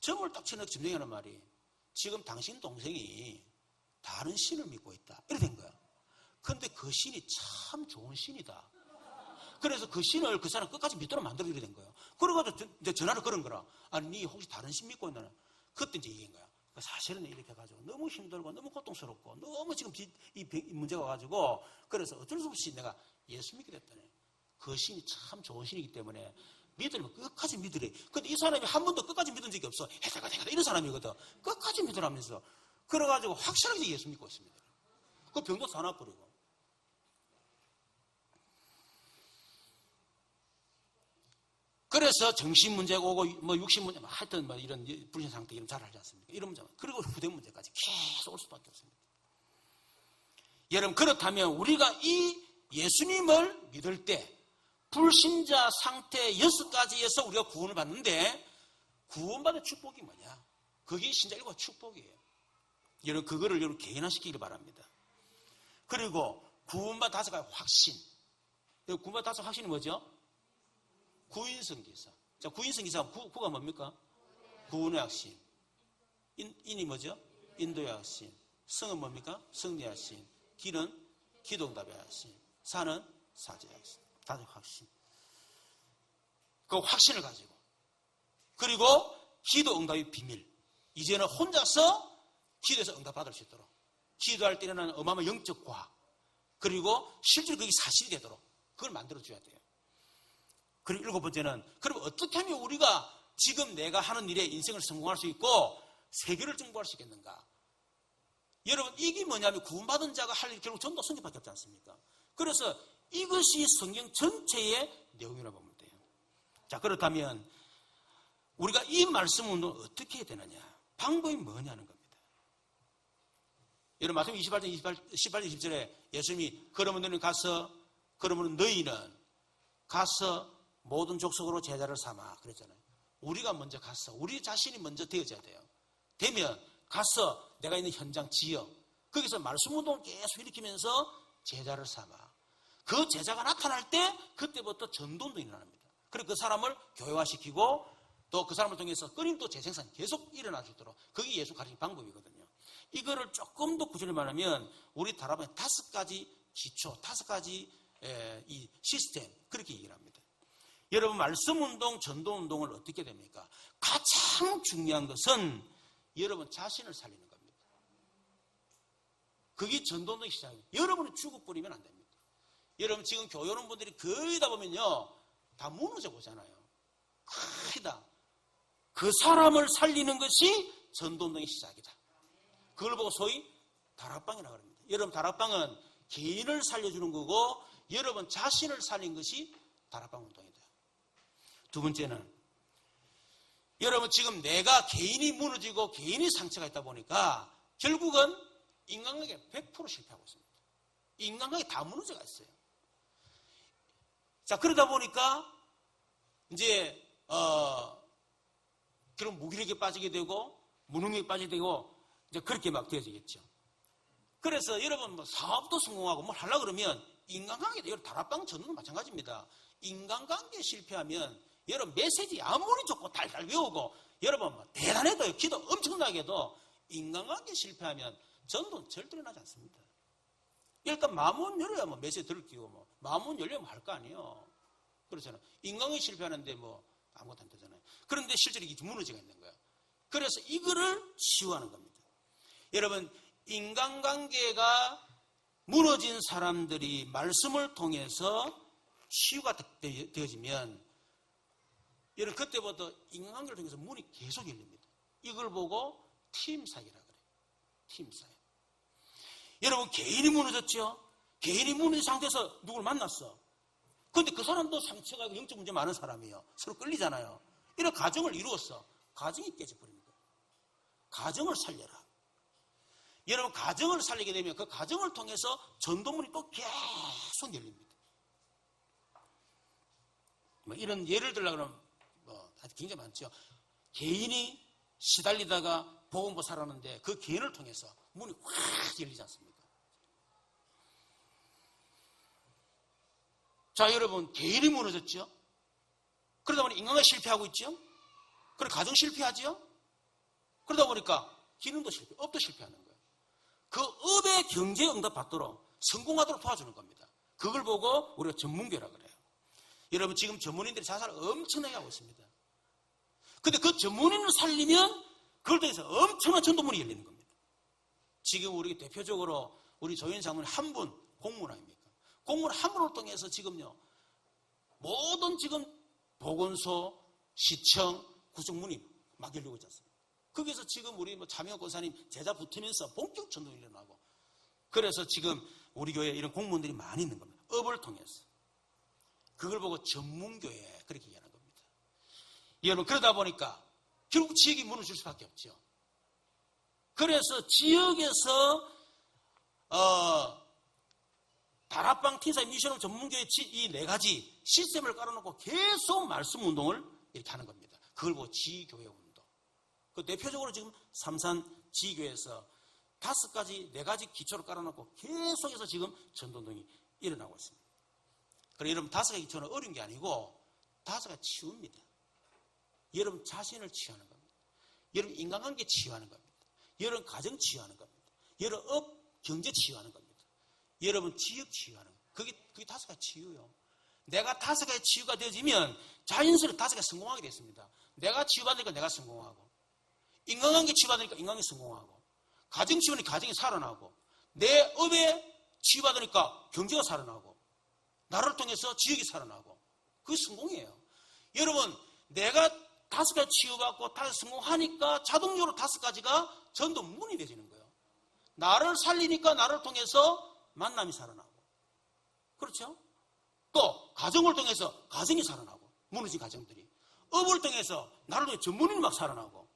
S1: 점을 딱 쳐놓고 점쟁이 하는 말이 지금 당신 동생이 다른 신을 믿고 있다. 이렇게 된 거야. 근데 그 신이 참 좋은 신이다. 그래서 그 신을 그 사람 끝까지 믿도록 만들어 이렇게 된 거예요. 그래가지고 이제 전화를 걸은 거라. 아니, 니 혹시 다른 신 믿고 있나? 그때 이제 얘기한 거야. 사실은 이렇게 해가지고 너무 힘들고 너무 고통스럽고 너무 지금 이 문제가 와가지고 그래서 어쩔 수 없이 내가 예수 믿게 됐다네. 그 신이 참 좋은 신이기 때문에 믿으면 끝까지 믿으래. 근데 이 사람이 한 번도 끝까지 믿은 적이 없어. 해다가 이런 사람이거든. 끝까지 믿으라면서. 그래가지고 확실하게 예수 믿고 있습니다. 그 병도 사놔버리고. 그래서 정신 문제가 오고 뭐 육신 문제, 하여튼 뭐 이런 불신 상태 이런 잘 알지 않습니까? 이런 문제, 그리고 후대 문제까지 계속 올 수밖에 없습니다. 여러분, 그렇다면 우리가 이 예수님을 믿을 때 불신자 상태 6가지에서 우리가 구원을 받는데, 구원받은 축복이 뭐냐? 그게 신자 일과 축복이에요. 여러분, 그거를 여러분 개인화시키길 바랍니다. 그리고 구원받은 5가지 확신. 구원받은 5 확신이 뭐죠? 구인성기사. 자, 구인성기사 구가 뭡니까? 구원의 확신. 인이 뭐죠? 인도의 확신. 성은 뭡니까? 성리의 확신. 길은 기도응답의 확신. 사는 사죄의 확신. 5 확신. 그 확신을 가지고, 그리고 기도응답의 비밀. 이제는 혼자서 기도해서 응답받을 수 있도록, 기도할 때는 어마어마한 영적 과학, 그리고 실제로 그게 사실이 되도록 그걸 만들어줘야 돼요. 그리고 7번째는, 그럼 어떻게 하면 우리가 지금 내가 하는 일에 인생을 성공할 수 있고 세계를 정복할 수 있겠는가? 여러분, 이게 뭐냐면 구원받은 자가 할 일, 결국 전도 성경밖에 없지 않습니까? 그래서 이것이 성경 전체의 내용이라고 보면 돼요. 자, 그렇다면 우리가 이 말씀 운동을 어떻게 해야 되느냐? 방법이 뭐냐는 겁니다. 여러분, 마태복음 18장 20절에 예수님이 그러면 너희는 가서 모든 족속으로 제자를 삼아 그랬잖아요. 우리가 먼저 가서 우리 자신이 먼저 되어져야 돼요. 되면 가서 내가 있는 현장 지역, 거기서 말씀 운동을 계속 일으키면서 제자를 삼아. 그 제자가 나타날 때 그때부터 전도운동이 일어납니다. 그리고 그 사람을 교회화시키고 또 그 사람을 통해서 끊임도 재생산이 계속 일어날 수 있도록, 그게 예수 가르치는 방법이거든요. 이거를 조금 더 구체적으로 말하면 우리 다락방에 5가지 기초, 5가지 이 시스템, 그렇게 얘기를 합니다. 여러분, 말씀운동, 전도운동을 어떻게 됩니까? 가장 중요한 것은 여러분 자신을 살리는 겁니다. 그게 전도운동의 시작이에요. 여러분이 죽어버리면 안 됩니다. 여러분, 지금 교회 오는 분들이 거의 다 보면요, 다 무너져 보잖아요. 거의 다. 그 사람을 살리는 것이 전도운동의 시작이다. 그걸 보고 소위 다락방이라고 합니다. 여러분, 다락방은 개인을 살려주는 거고, 여러분 자신을 살린 것이 다락방 운동이다. 2번째는, 여러분 지금 내가 개인이 무너지고 개인이 상처가 있다 보니까 결국은 인간관계 100% 실패하고 있습니다. 인간관계 다 무너져가 있어요. 자, 그러다 보니까 이제 그런 무기력에 빠지게 되고 무능력에 빠지게 되고 이제 그렇게 막 되어지겠죠. 그래서 여러분 뭐 사업도 성공하고 뭘 하려고 그러면 인간관계도, 여러분 다락방 전도도 마찬가지입니다. 인간관계 실패하면 여러분 메시지 아무리 좋고 달달 외우고 여러분 뭐 대단해도 기도 엄청나게 해도 인간관계 실패하면 전도는 절대로 나지 않습니다. 일단 마음은 열어야 뭐 메시지 들을 끼고 뭐 마음은 열려면 할 거 아니에요. 그렇잖아요. 인간관계 실패하는데 뭐 아무것도 안 되잖아요. 그런데 실제로 이게 무너지가 있는 거예요. 그래서 이거를 치유하는 겁니다. 여러분, 인간관계가 무너진 사람들이 말씀을 통해서 치유가 되어지면 여러분 그때부터 인간관계를 통해서 문이 계속 열립니다. 이걸 보고 팀사역이라고 그래요. 팀사역. 여러분, 개인이 무너졌죠? 개인이 무너진 상태에서 누굴 만났어. 그런데 그 사람도 상처가 있고 영적 문제 많은 사람이에요. 서로 끌리잖아요. 이런 가정을 이루었어. 가정이 깨져버립니다. 가정을 살려라. 여러분, 가정을 살리게 되면 그 가정을 통해서 전도문이 또 계속 열립니다. 뭐 이런 예를 들려고 그러면 뭐 굉장히 많죠. 개인이 시달리다가 복음부 살았는데 그 개인을 통해서 문이 확 열리지 않습니까? 자, 여러분, 개인이 무너졌죠? 그러다 보니 인간관계 실패하고 있죠? 그리고 가정 실패하죠? 그러다 보니까 기능도 실패, 업도 실패하는 거예요. 그 업의 경제에 응답 받도록 성공하도록 도와주는 겁니다. 그걸 보고 우리가 전문교라고 그래요. 여러분, 지금 전문인들이 자살을 엄청나게 하고 있습니다. 근데 그 전문인을 살리면 그걸 통해서 엄청난 전도문이 열리는 겁니다. 지금 우리 대표적으로 우리 조현 장로님 한 분 공무원 아닙니까? 공무원 한 분을 통해서 지금요, 모든 지금 보건소, 시청, 구청문이 막 열리고 있지 않습니까? 거기서 지금 우리 뭐 차명호 권사님 제자 붙으면서 본격 전도가 일어나고, 그래서 지금 우리 교회에 이런 공무원들이 많이 있는 겁니다. 업을 통해서. 그걸 보고 전문교회 그렇게 얘기하는 겁니다. 여러분, 그러다 보니까 결국 지역이 무너질 수밖에 없죠. 그래서 지역에서 다락방, 티사, 미션업 전문교회 이 네 가지 시스템을 깔아놓고 계속 말씀 운동을 이렇게 하는 겁니다. 그걸 보고 지교회 운동. 그 대표적으로 지금 삼산 지교회에서 5가지, 4가지 기초를 깔아놓고 계속해서 지금 전도운동이 일어나고 있습니다. 그럼 여러분, 5가지 기초는 어려운 게 아니고 5가지 치유입니다. 여러분 자신을 치유하는 겁니다. 여러분 인간관계 치유하는 겁니다. 여러분 가정 치유하는 겁니다. 여러분 경제 치유하는 겁니다. 여러분 지역 치유하는 겁니다. 그게 5가지 치유요. 내가 5가지 치유가 되어지면 자연스럽게 5가지 성공하게 됐습니다. 내가 치유받으니까 내가 성공하고, 인간관계 치유받으니까 인간관계 성공하고, 가정 치유하니까 가정이 살아나고, 내 업에 치유받으니까 경제가 살아나고, 나를 통해서 지역이 살아나고, 그게 성공이에요. 여러분, 내가 5가지 치유받고 5가지 성공하니까 자동적으로 5가지가 전도 문이 되지는 거예요. 나를 살리니까 나를 통해서 만남이 살아나고, 그렇죠? 또 가정을 통해서 가정이 살아나고, 무너진 가정들이, 업을 통해서 나를 통해 전문인이 막 살아나고,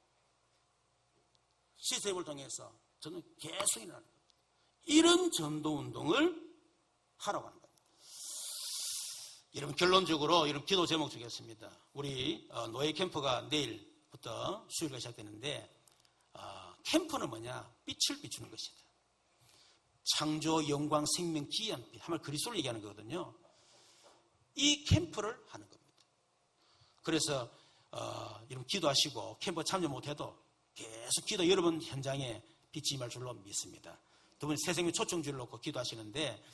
S1: 시스템을 통해서 저는 계속 일어나는 겁니다. 이런 전도운동을 하라고 하는 겁니다. 여러분, 결론적으로 여러분 기도 제목 주겠습니다. 우리 노예 캠프가 내일부터 수요일가 시작되는데, 캠프는 뭐냐? 빛을 비추는 것이다. 창조, 영광, 생명, 기이한 빛, 하면 그리스도를 얘기하는 거거든요. 이 캠프를 하는 겁니다. 그래서 여러분 기도하시고, 캠프 참여 못해도 계속 기도, 여러분 현장에 빛이 임할 줄로 믿습니다. 두 분 새생명 초청주를 놓고 기도하시는데,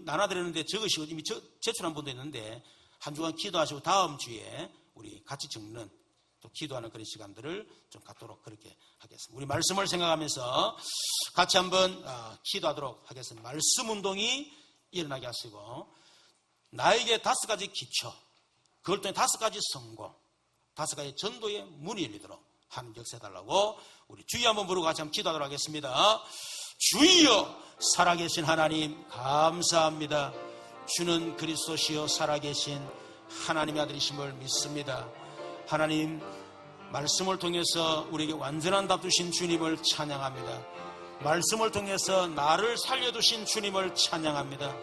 S1: 나눠드렸는데 적으시고 이미 제출한 분도 있는데, 한 주간 기도하시고 다음 주에 우리 같이 적는, 또 기도하는 그런 시간들을 좀 갖도록 그렇게 하겠습니다. 우리 말씀을 생각하면서 같이 한번 기도하도록 하겠습니다. 말씀 운동이 일어나게 하시고, 나에게 5가지 기초, 그걸 통해 5가지 성공, 5가지 전도의 문이 열리도록 하는 역사해달라고 우리 주여 한번 부르고 같이 한번 기도하도록 하겠습니다. 주여, 살아계신 하나님 감사합니다. 주는 그리스도시요 살아계신 하나님의 아들이심을 믿습니다. 하나님, 말씀을 통해서 우리에게 완전한 답 주신 주님을 찬양합니다. 말씀을 통해서 나를 살려두신 주님을 찬양합니다.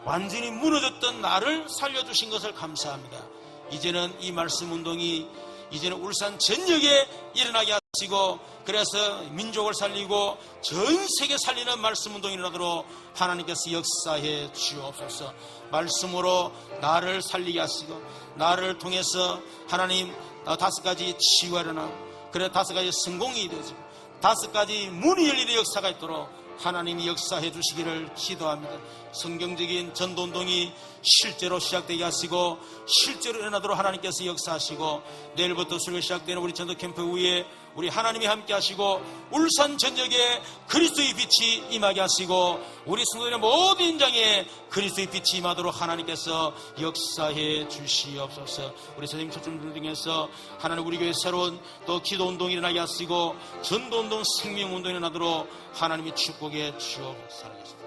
S1: 완전히 무너졌던 나를 살려주신 것을 감사합니다. 이제는 이 말씀 운동이 이제는 울산 전역에 일어나게 하시고, 그래서 민족을 살리고 전 세계 살리는 말씀 운동이 일어나도록 하나님께서 역사해 주옵소서. 말씀으로 나를 살리게 하시고, 나를 통해서 하나님 5가지 치유가 일어나고, 그래 5가지 성공이 되어지고 5가지 문이 열리는 역사가 있도록 하나님이 역사해 주시기를 기도합니다. 성경적인 전도운동이 실제로 시작되게 하시고, 실제로 일어나도록 하나님께서 역사하시고, 내일부터 수요일 시작되는 우리 전도캠프 후에 우리 하나님이 함께 하시고, 울산 전역에 그리스도의 빛이 임하게 하시고, 우리 성도들의 모든 현장에 그리스도의 빛이 임하도록 하나님께서 역사해 주시옵소서. 우리 선생님 초점들 중에서 하나님 우리 교회 새로운 또 기도운동이 일어나게 하시고, 전도운동, 생명운동이 일어나도록 하나님이 축복해 주옵소서.